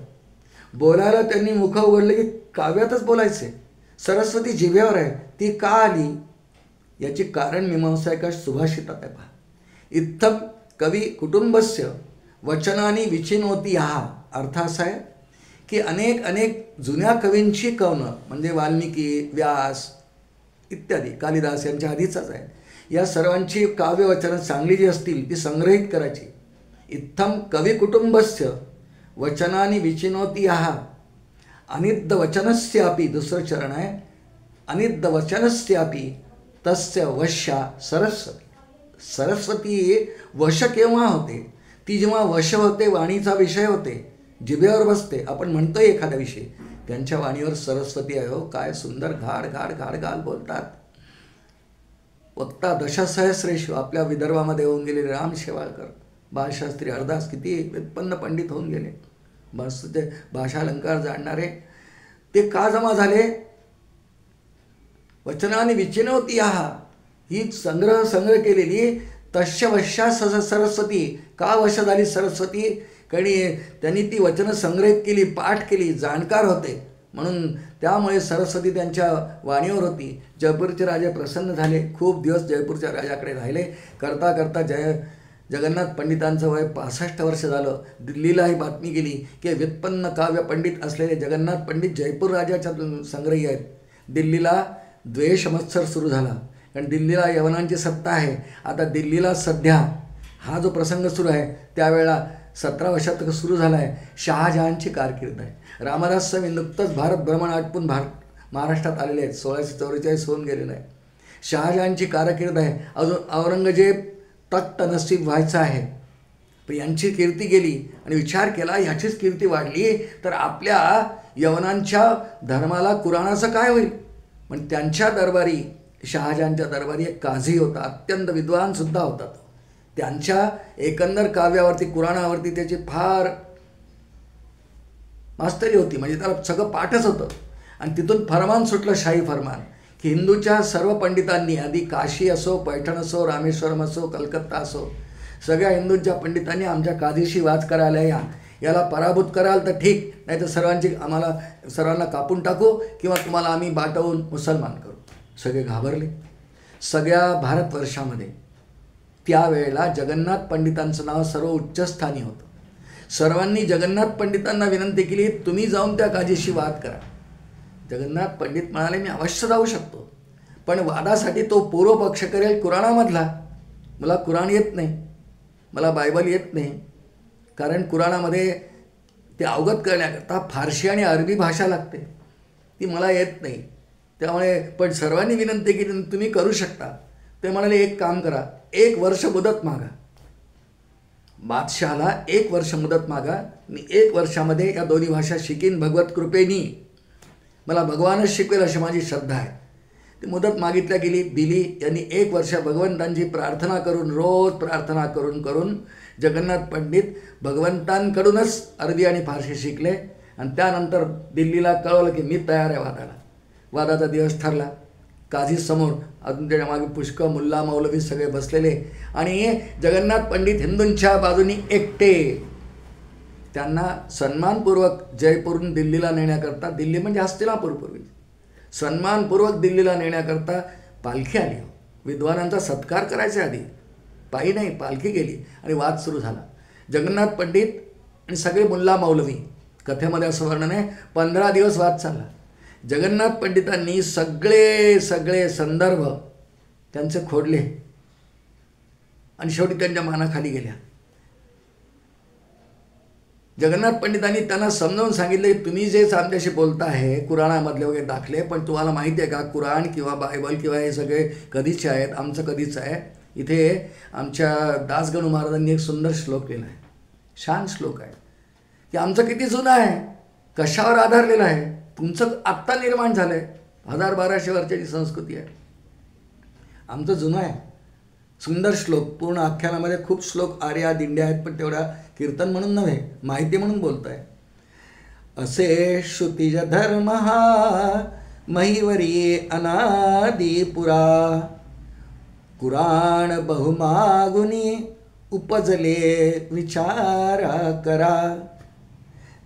बोलायला त्यांनी मुख उघडले की काव्यातच बोलायचे. सरस्वती जिभेवर आहे. ती का आली याची कारण मीमांसा एका सुभाषितात आहे पहा. इत्थम कवी कुटुंबस्य वचनानी विचिनोती. हा अर्थ असा आहे की अनेक अनेक जुन्या कवींची कवनं, म्हणजे वाल्मिकी, व्यास इत्यादी, कालिदास यांच्या आधीचाच आहे, या सर्वांची काव्यवचनं चांगली जी असतील ती संग्रहित करायची. इत्थम कवी कुटुंबस्य वचनानी विचिनोती. हा अनिद्ध वचनस्यापि, दुसरं चरण आहे, अनिद्ध वचनस्यापि तस्य वश्या सरस्वती. सरस्वती वश केव्हा होते? ती जेव्हा वश होते, वाणीचा विषय होते, जिभेवर बसते. आपण म्हणतोय एखाद्या विषयी, त्यांच्या वाणीवर सरस्वती आहे. हो, काय सुंदर घाड घाड घाड घाल बोलतात. वक्ता दशसहस्रेषु, आपल्या विदर्भामध्ये होऊन गेले राम शेवाळकर, बाळशास्त्री हरदास, किती व्युत्पन्न पंडित होऊन गेले. बस ते भाषालंकार जाणणारे. ते का जमा झाले? वचनाने विचिनोती. ही संग्रह केलेली तस्य वश्या सरस्वती. का वश झाली सरस्वती? कारण त्यांनी ती वचनं संग्रहित केली, पाठ केली, जाणकार होते, म्हणून त्यामुळे सरस्वती त्यांच्या वाणीवर होती. जयपूरचे राजे प्रसन्न झाले. खूप दिवस जयपूरच्या राजाकडे राहिले. करता करता जगन्नाथ पंडितांचं वय 65 वर्ष झालं. दिल्लीला ही बातमी गेली की व्युत्पन्न काव्य पंडित असलेले जगन्नाथ पंडित जयपूर राजाच्या संग्रही आहेत. दिल्लीला द्वेष मत्सर सुरू झाला. कारण दिल्लीला यवनांची सत्ता आहे. आता दिल्लीला सध्या हा जो प्रसंग सुरू आहे त्यावेळेला 17 वर्षात सुरू झाला आहे. शहाजहानची कारकीर्द आहे. रामदास स्वामी नुकतंच भारत भ्रमण आटपून महाराष्ट्रात आलेले आहेत. 1644 होऊन गेलेलं आहे. शहाजहानची कारकीर्द आहे. अजून औरंगजेब तख्त नसीब व्हायचा आहे. पण यांची कीर्ती गेली आणि विचार केला ह्याचीच कीर्ती वाढली तर आपल्या यवनांच्या धर्माला कुराणाचं काय होईल? पण त्यांच्या दरबारी शहाजहानच्या दरबारी एक काझी होता, अत्यंत विद्वान सुद्धा होता तो. त्यांच्या एकंदर काव्यावरती, कुराणावरती त्याची फार मास्तरी होती, म्हणजे त्याला सगळं पाठच होतं. आणि तिथून फरमान सुटलं, शाही फरमान, की हिंदूच्या सर्व पंडितांनी, आधी काशी असो, पैठण असो, रामेश्वरम असो, कलकत्ता असो, सगळ्या हिंदूंच्या पंडितांनी आमच्या काझीशी वाद करायला या, याला पराभूत कराल तर ठीक, नाही तर सर्वांना कापून टाकू किंवा तुम्हाला आम्ही बाटवून मुसलमान करू. सगळे घाबरले. सगळ्या भारतवर्षामध्ये त्यावेळेला जगन्नाथ पंडितांचं नाव सर्व उच्चस्थानी होतं. सर्वांनी जगन्नाथ पंडितांना विनंती केली, तुम्ही जाऊन त्या काझीशी वाद करा. जगन्नाथ पंडित म्हणाले, मी अवश्य जाऊ शकतो, पण वादासाठी तो पूर्व पक्ष करेल कुराणामधला. मला कुराण येत नाही, मला बायबल येत नाही, कारण कुराणामध्ये ते अवगत करण्याकरता फारशी आणि अरबी भाषा लागते, ती मला येत नाही. त्यामुळे पण सर्वांनी विनंती केली, तुम्ही करू शकता. ते म्हणाले, एक काम करा, 1 वर्ष मुदत मागा. बादशहाला 1 वर्ष मुदत मागा, मी 1 वर्षामध्ये या दोन्ही भाषा शिकीन भगवत कृपेनी, मला भगवानच शिकवेल अशी माझी श्रद्धा आहे. ती मुदत मागितल्या गेली, दिली. यांनी 1 वर्ष भगवंतांची प्रार्थना करून, रोज प्रार्थना करून करून जगन्नाथ पंडित भगवंतांकडूनच अरबी आणि फारसी शिकले. आणि त्यानंतर दिल्लीला कळवलं की मी तयार आहे वादाला. वादाचा दिवस ठरला. काझीसमोर अजून त्याच्या मागे पुष्कळ मुल्ला मौलवी सगळे बसलेले, आणि जगन्नाथ पंडित हिंदूंच्या बाजूनी एकटे. त्यांना सन्मानपूर्वक जयपूरहून दिल्लीला नेण्याकरता, दिल्ली म्हणजे हस्तिनापूर पूर्वी, सन्मानपूर्वक दिल्लीला नेण्याकरता पालखी आली. विद्वानांचा सत्कार करायचा आधी, पायी नाही, पालखी गेली आणि वाद सुरू झाला. जगन्नाथ पंडित आणि सगळे मुल्ला मौलवी, कथेमध्ये असं वर्णन आहे, 15 दिवस वाद चालला. जगन्नाथ पंडितांनी सगळे संदर्भ त्यांचे खोडले आणि शेवटी त्यांच्या मानाखाली गेल्या. जगन्नाथ पंडितांनी त्यांना समजावून सांगितले की तुम्ही जे आमच्याशी बोलता आहे कुराणामधले वगैरे दाखले, पण तुम्हाला माहिती आहे का कुराण किंवा बायबल किंवा हे सगळे कधीचे आहेत, आमचं कधीच आहे. इथे आमच्या दासगणू महाराजांनी एक सुंदर श्लोक लिहिला आहे, छान श्लोक आहे, की आमचं किती जुनं आहे, कशावर आधारलेलं आहे, तुमचं आत्ता निर्माण झालं आहे, 1000-1200 वर्षाची संस्कृती आहे, आमचं जुनं आहे. सुंदर श्लोक, पूर्ण आख्यानामध्ये खूप श्लोक आर्या दिंड्या आहेत, पण तेवढा कीर्तन म्हणून नव्हे, माहिती म्हणून बोलत आहे. असे श्रुतिज धर्म हा महिवरी अनादी पुरा, कुराण बहुमागुनी उपजले विचारा करा.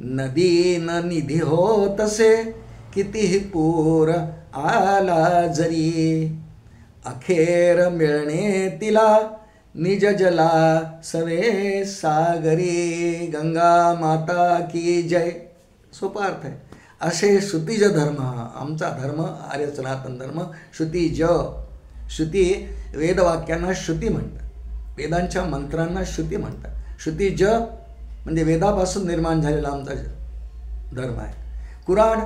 नदी न निधी हो तसे कितीही पूर आला जरी, अखेर मिळणे तिला निज जला सवे सागरी. गंगा माता की जय. सोपा अर्थ आहे. असे श्रुतिज धर्म हा आमचा धर्म, आर्य सनातन धर्म. श्रुतिज, श्रुती वेदवाक्यांना श्रुती म्हणतात, वेदांच्या मंत्रांना श्रुती म्हणतात. श्रुतिज म्हणजे वेदापासून निर्माण झालेला आमचा धर्म आहे. कुराण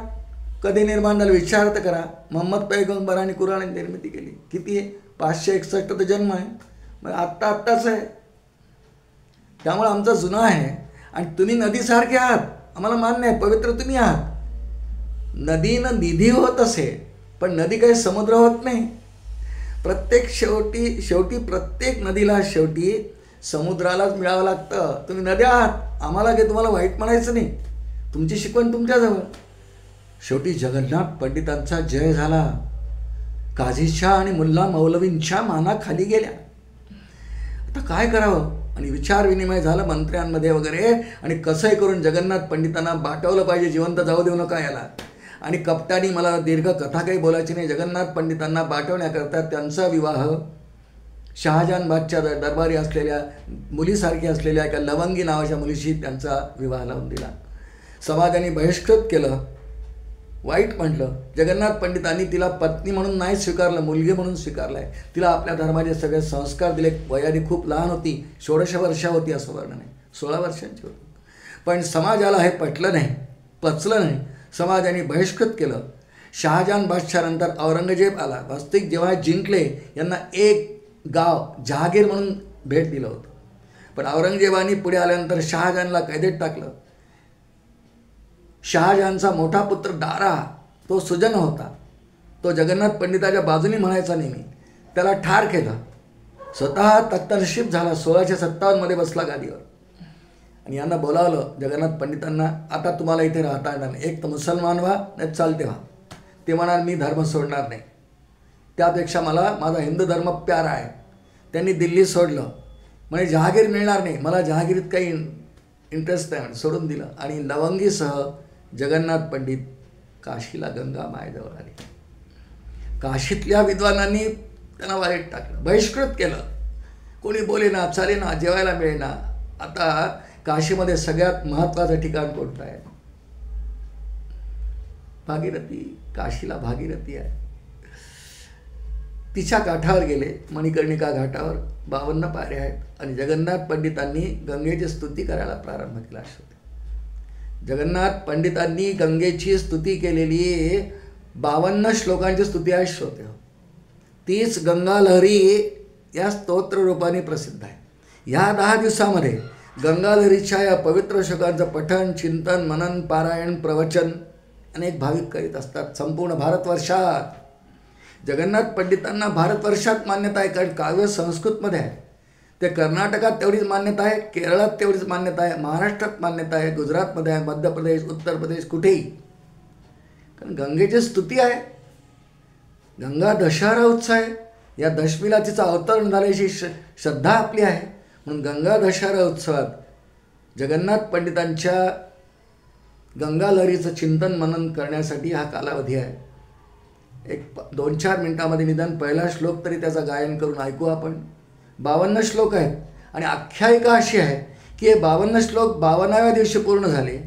कधी निर्माण झालं विचार तर करा. मोहम्मद पैगंबरांनी कुराणाची निर्मिती केली. किती आहे? 561 तर जन्म आहे, मग आत्ताच आहे. त्यामुळे आमचं जुनं आहे. आणि तुम्ही नदीसारखे आहात, आम्हाला मान्य आहे, पवित्र तुम्ही आहात. नदीनं निधी होत असे, पण नदी काही समुद्र होत नाही. प्रत्येक शेवटी प्रत्येक नदीला शेवटी समुद्रालाच मिळावं लागतं. तुम्ही नद्या आहात, आम्हाला काही तुम्हाला वाईट म्हणायचं नाही, तुमची शिकवण तुमच्याजवळ. शेवटी जगन्नाथ पंडितांचा जय झाला. काझीच्या आणि मुल्ला मौलवींच्या माना खाली गेल्या. आता काय करावं? आणि विचार विनिमय झालं मंत्र्यांमध्ये वगैरे, आणि कसंही करून जगन्नाथ पंडितांना बाटवलं पाहिजे, जिवंत जाऊ देऊ नका याला. आणि कपटानी, मला दीर्घ कथा काही बोलायची नाही, जगन्नाथ पंडितांना बाटवण्याकरता त्यांचा विवाह शहाजहान बादच्या दरबारी असलेल्या मुलीसारखी असलेल्या एका लवंगी नावाच्या मुलीशी त्यांचा विवाह लावून दिला. समाजाने बहिष्कृत केलं, वाईट म्हटलं. जगन्नाथ पंडितांनी तिला पत्नी म्हणून नाही स्वीकारलं, मुलगी म्हणून स्वीकारलं आहे. तिला आपल्या धर्माचे सगळे संस्कार दिले. वयाने खूप लहान होती, 16 वर्ष होती असं वर्णन आहे, 16 वर्षांची होती. पण समाजाला हे पटलं नाही, पचलं नाही. समाजाने बहिष्कृत केलं. शहाजहान बादशानंतर औरंगजेब आला. वास्तविक जेव्हा जिंकले, यांना एक गाव जहागीर म्हणून भेट दिलं होतं. पण औरंगजेबाने पुढे आल्यानंतर शहाजहानला कैदेत टाकलं. शहाजहानचा मोठा पुत्र दारा तो सुजन होता, तो जगन्नाथ पंडिताच्या बाजूने म्हणायचा नेहमी. त्याला ठार केलं. स्वतः तख्तनशीब झाला. 1657 मध्ये बसला गादीवर. आणि यांना बोलावलं जगन्नाथ पंडितांना, आता तुम्हाला इथे राहता येणार नाही. एक तर मुसलमान व्हा, नाही चालते व्हा. ते म्हणाल मी धर्म सोडणार नाही, त्यापेक्षा मला माझा हिंदू धर्म प्यारा आहे. त्यांनी दिल्ली सोडलं. म्हणजे जहागीर मिळणार नाही, मला जहागीरीत काही इंटरेस्ट नाही, सोडून दिलं. आणि लवंगीसह जगन्नाथ पंडित काशीला गंगा मायेजवळ आले. काशीतल्या विद्वानांनी त्यांना वाईट टाकलं, बहिष्कृत केलं. कोणी बोले ना, चाले ना, जेवायला मिळेना. आता काशीमध्ये सगळ्यात महत्त्वाचं ठिकाण कोणतं आहे? भागीरथी. काशीला भागीरथी आहे. तिच्या काठावर गेले. मणिकर्णिका घाटावर 52 पायऱ्या आहेत. आणि जगन्नाथ पंडितांनी गंगेची स्तुती करायला प्रारंभ केला. जगन्नाथ पंडितांनी गंगेची स्तुती केलेली 52 श्लोकांची स्तुती आहे श्रोते. तीच गंगा लहरी या स्तोत्र रूपाने प्रसिद्ध आहे. ह्या 10 दिवसामध्ये गंगा लहरीच्या या पवित्र श्लोकांचं पठण, चिंतन, मनन, पारायण, प्रवचन अनेक भाविक करीत असतात संपूर्ण भारतवर्षात. जगन्नाथ पंडितांना भारतवर्षात मान्यता आहे, कारण काव्य संस्कृतमध्ये आहे. ते कर्नाटकात तेवढीच मान्यता आहे, केरळात तेवढीच मान्यता आहे, महाराष्ट्रात मान्यता आहे, गुजरातमध्ये आहे, मध्य प्रदेश, उत्तर प्रदेश, कुठेही. कारण गंगेची स्तुती आहे. गंगा दशहरा उत्सव आहे. या दशमीला तिचं अवतरण झाल्याची श्रद्धा आपली आहे. म्हणून गंगा दशहरा उत्सवात जगन्नाथ पंडितांच्या गंगा लहरीचं चिंतन मनन करण्यासाठी हा कालावधी आहे. एक 2-4 मिनिटामध्ये निदान पहिला श्लोक तरी त्याचं गायन करून ऐकू आपण. 52 श्लोक आहेत. आणि आख्यायिका अशी आहे की हे 52 श्लोक 52व्या दिवशी पूर्ण झाले.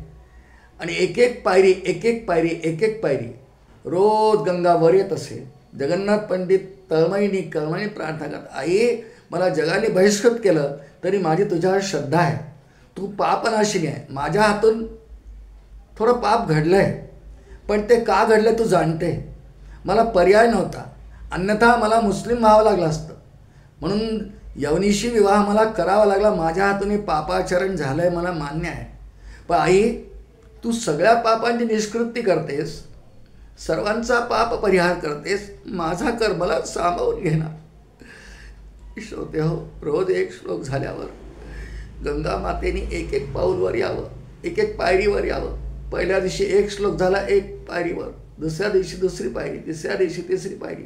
आणि एक एक पायरी रोज गंगा वर येत असे. जगन्नाथ पंडित तळमळीने कळमळीने प्रार्थना करतात, आई मला जगाने बहिष्कृत केलं तरी माझी तुझ्यावर श्रद्धा आहे. तू पापनाशिनी आहे. माझ्या हातून थोडं पाप घडलं आहे, पण ते का घडलं तू जाणते. मला पर्याय नव्हता, अन्यथा मला मुस्लिम व्हावं लागलं असतं. म्हणून यवनीशी विवाह मला करावा लागला. माझ्या हातून पापाचरण झालं आहे, मला मान्य आहे. पण आई तू सगळ्या पापांची निष्कृती करतेस, सर्वांचा पाप परिहार करतेस, माझा कर मला सामावून घेणार. श्रोते हो, रोज एक श्लोक झाल्यावर गंगा मातेने एक पाऊलवर यावं, एक पायरीवर यावं. पहिल्या दिवशी एक श्लोक झाला, एक पायरीवर. दुसऱ्या दिवशी दुसरी पायरी, तिसऱ्या दिवशी तिसरी पायरी.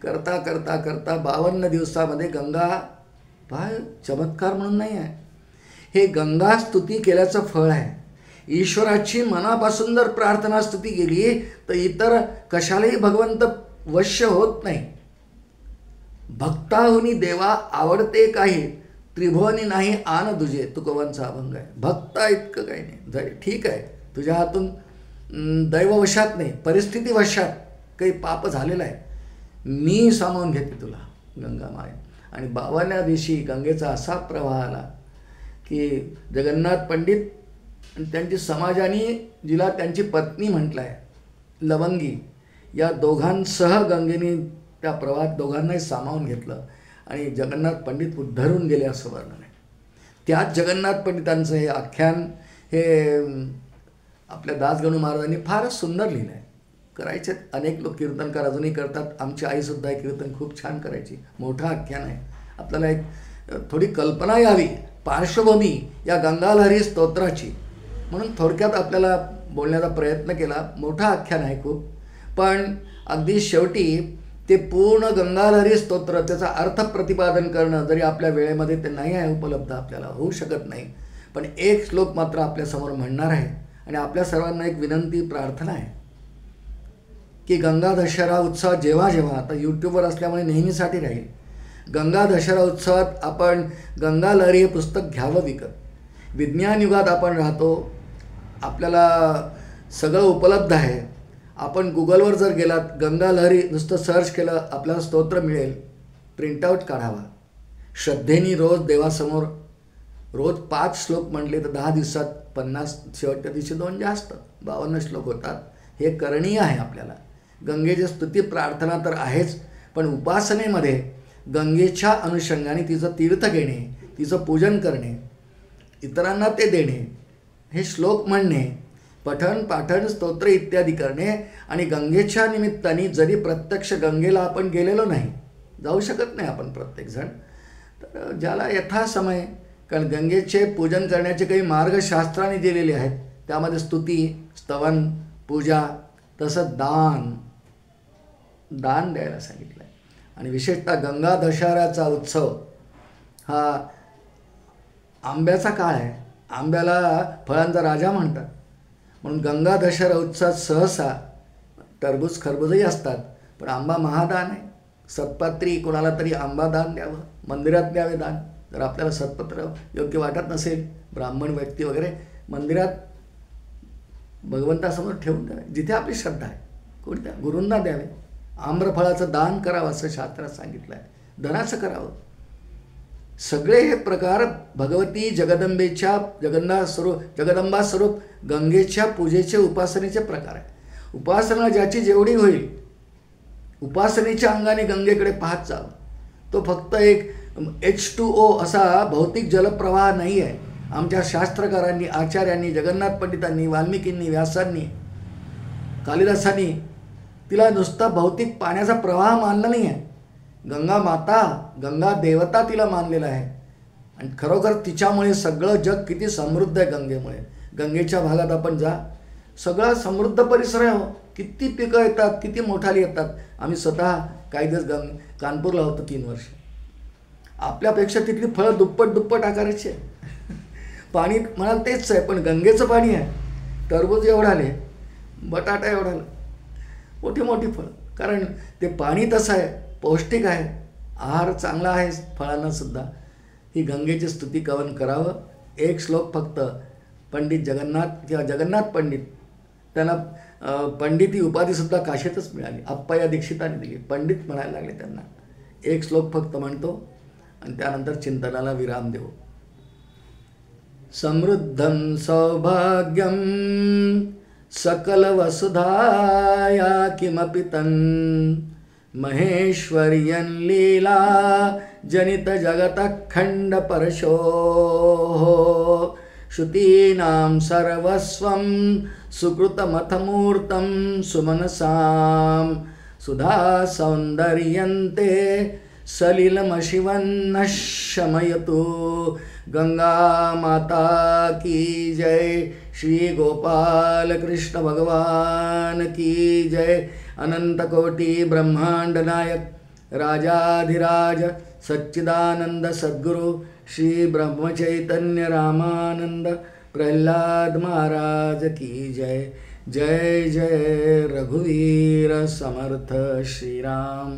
करता करता करता 52 दिवसामध्ये गंगा, पहा चमत्कार म्हणून नाही आहे, हे गंगा स्तुती केल्याचं फळ आहे. ईश्वराची मनापासून जर प्रार्थना स्तुती केली तर इतर कशालाही भगवंत वश्य होत नाही. भक्ताहुनी देवा आवडते काही, त्रिभुवनी नाही आन तुझे, तुकोबांचा अभंग आहे. भक्ता इतकं काही नाही. ठीक आहे, तुझ्या हातून दैववशात नाही, परिस्थितीवशात काही पाप झालेलं आहे, मी सामावून घेते तुला गंगा माय. आणि 52व्या दिवशी गंगेचा असा प्रवाह आला की जगन्नाथ पंडित आणि त्यांची समाजाने, जिला त्यांची पत्नी म्हटलं आहे लवंगी, या दोघांसह गंगेने त्या प्रवाहात दोघांनाही सामावून घेतलं. आणि जगन्नाथ पंडित उद्धरून गेले असं वर्णन आहे. त्याच जगन्नाथ पंडितांचं हे आख्यान हे आपल्या दासगणू महाराजांनी फारच सुंदर लिहिलं आहे. करायचे अनेक लोक कीर्तनकार अजूनही करतात. आमची आईसुद्धा हे कीर्तन खूप छान करायची. मोठं आख्यान आहे. आपल्याला एक थोडी कल्पना यावी, पार्श्वभूमी या गंगा लहरी स्तोत्राची, म्हणून थोडक्यात आपल्याला बोलण्याचा प्रयत्न केला. मोठं आख्यान आहे खूप, पण अगदी शेवटी ते पूर्ण गंगा लहरी स्तोत्र, त्याचा अर्थ प्रतिपादन करणं जरी आपल्या वेळेमध्ये ते नाही आहे उपलब्ध, आपल्याला होऊ शकत नाही. पण एक श्लोक मात्र आपल्यासमोर म्हणणार आहे. आणि आपल्या सर्वांना एक विनंती, प्रार्थना आहे की गंगा दशहरा उत्सव जेव्हा जेव्हा, आता यूट्यूबवर असल्यामुळे नेहमीसाठी राहील, गंगा दशहरा उत्सवात आपण गंगा लहरी हे पुस्तक घ्यावं विकत. विज्ञान युगात आपण राहतो, आपल्याला सगळं उपलब्ध आहे. आपण गुगलवर जर गेलात, गंगा लहरी नुसतं सर्च केलं, आपल्याला स्तोत्र मिळेल. प्रिंटआउट काढावा, श्रद्धेने रोज देवासमोर रोज 5 श्लोक म्हटले तर 10 दिवसात 50, शेवटच्या दिवशी 2 जास्त, 52 श्लोक होतात. हे करणीय आहे आपल्याला. गंगेची स्तुती प्रार्थना तर आहेच, पण उपासनेमध्ये गंगेच्या अनुषंगाने तिचं तीर्थ घेणे, तिचं पूजन करणे, इतरांना ते देणे, हे श्लोक म्हणणे, पठण पाठण स्तोत्र इत्यादी करणे आणि गंगेच्या निमित्ताने जरी प्रत्यक्ष गंगेला आपण गेलेलो नाही, जाऊ शकत नाही आपण प्रत्येकजण, तर ज्याला यथासमय, कारण गंगेचे पूजन करण्याचे काही मार्ग शास्त्राने दिलेले आहेत, त्यामध्ये स्तुती, स्तवन, पूजा, तसंच दान द्यायला सांगितलं आहे. आणि विशेषतः गंगा दशहऱ्याचा उत्सव हा आंब्याचा काळ आहे. आंब्याला फळांचा राजा म्हणतात, म्हणून गंगा दशहरा उत्सवात सहसा टरबूज खरबूजही असतात, पण आंबा महादान आहे. सत्पात्री कोणाला तरी आंबा दान द्यावं, मंदिरात द्यावे दान. जर आपल्याला सत्पत्र योग्य वाटत नसेल, ब्राह्मण व्यक्ती वगैरे, मंदिरात भगवंतासमोर ठेवून द्यावे, जिथे आपली श्रद्धा आहे. कोणत्या गुरूंना द्यावे. आम्रफळाचं दान करावं असं शास्त्रात सांगितलं आहे. धनाचं करावं. सगळे हे प्रकार भगवती जगदंबेच्या जगदंबा स्वरूप गंगेच्या पूजेचे, उपासनेचे प्रकार आहे. उपासना ज्याची जेवढी होईल, उपासनेच्या अंगाने गंगेकडे पाहत जावं. तो फक्त एक H2O असा भौतिक जलप्रवाह नाही आहे. आमच्या शास्त्रकारांनी, आचार्यांनी, जगन्नाथ पंडितांनी, वाल्मिकींनी, व्यासांनी, कालिदासांनी तिला नुसता भौतिक पाण्याचा प्रवाह मानला नाही आहे. गंगा माता, गंगा देवता तिला मानलेला आहे. आणि खरोखर तिच्यामुळे सगळं जग किती समृद्ध आहे. गंगेमुळे, गंगेच्या भागात आपण जा, सगळा समृद्ध परिसर आहे. किती पिकं येतात, किती मोठाली येतात. आम्ही स्वतः काही दिवस कानपूरला होतो 3 वर्ष. आपल्यापेक्षा तिथली फळं दुप्पट आकाराची आहे. पाणी म्हणाल तेच आहे, पण गंगेचं पाणी आहे. टरबूज एवढं आले, बटाटा एवढा आला, मोठी फळं, कारण ते पाणी तसं आहे, पौष्टिक आहे, आहार चांगला आहे फळांनासुद्धा. ही गंगेची स्तुती कवन करावं. एक श्लोक फक्त पंडित जगन्नाथ किंवा जगन्नाथ पंडित, त्यांना पंडित ही उपाधीसुद्धा काशीतच मिळाली. अप्पया दीक्षितांनी दिली, पंडित म्हणायला लागले त्यांना. एक श्लोक फक्त म्हणतो आणि त्यानंतर चिंतनाला विराम देऊ. समृद्धं सौभाग्यं सकल वसुधाया किमपि तन् महेश्वर्यं लीला जनित जगतखंड परशो श्रुतीनां सर्वस्वं सुकृतमथमूर्तं सुमनसां सुधा सौंदर्यन्ते सलिलमशिवन्न शमयतु. गंगा माता की जय. श्री गोपाल कृष्ण भगवान की जय. अनंत कोटि ब्रह्मांड नायक राजाधिराज सच्चिदानंद सद्गुरु श्री ब्रह्मचैतन्य रामानंद प्रहलाद महाराज की जय. जय जय रघुवीर समर्थ श्रीराम.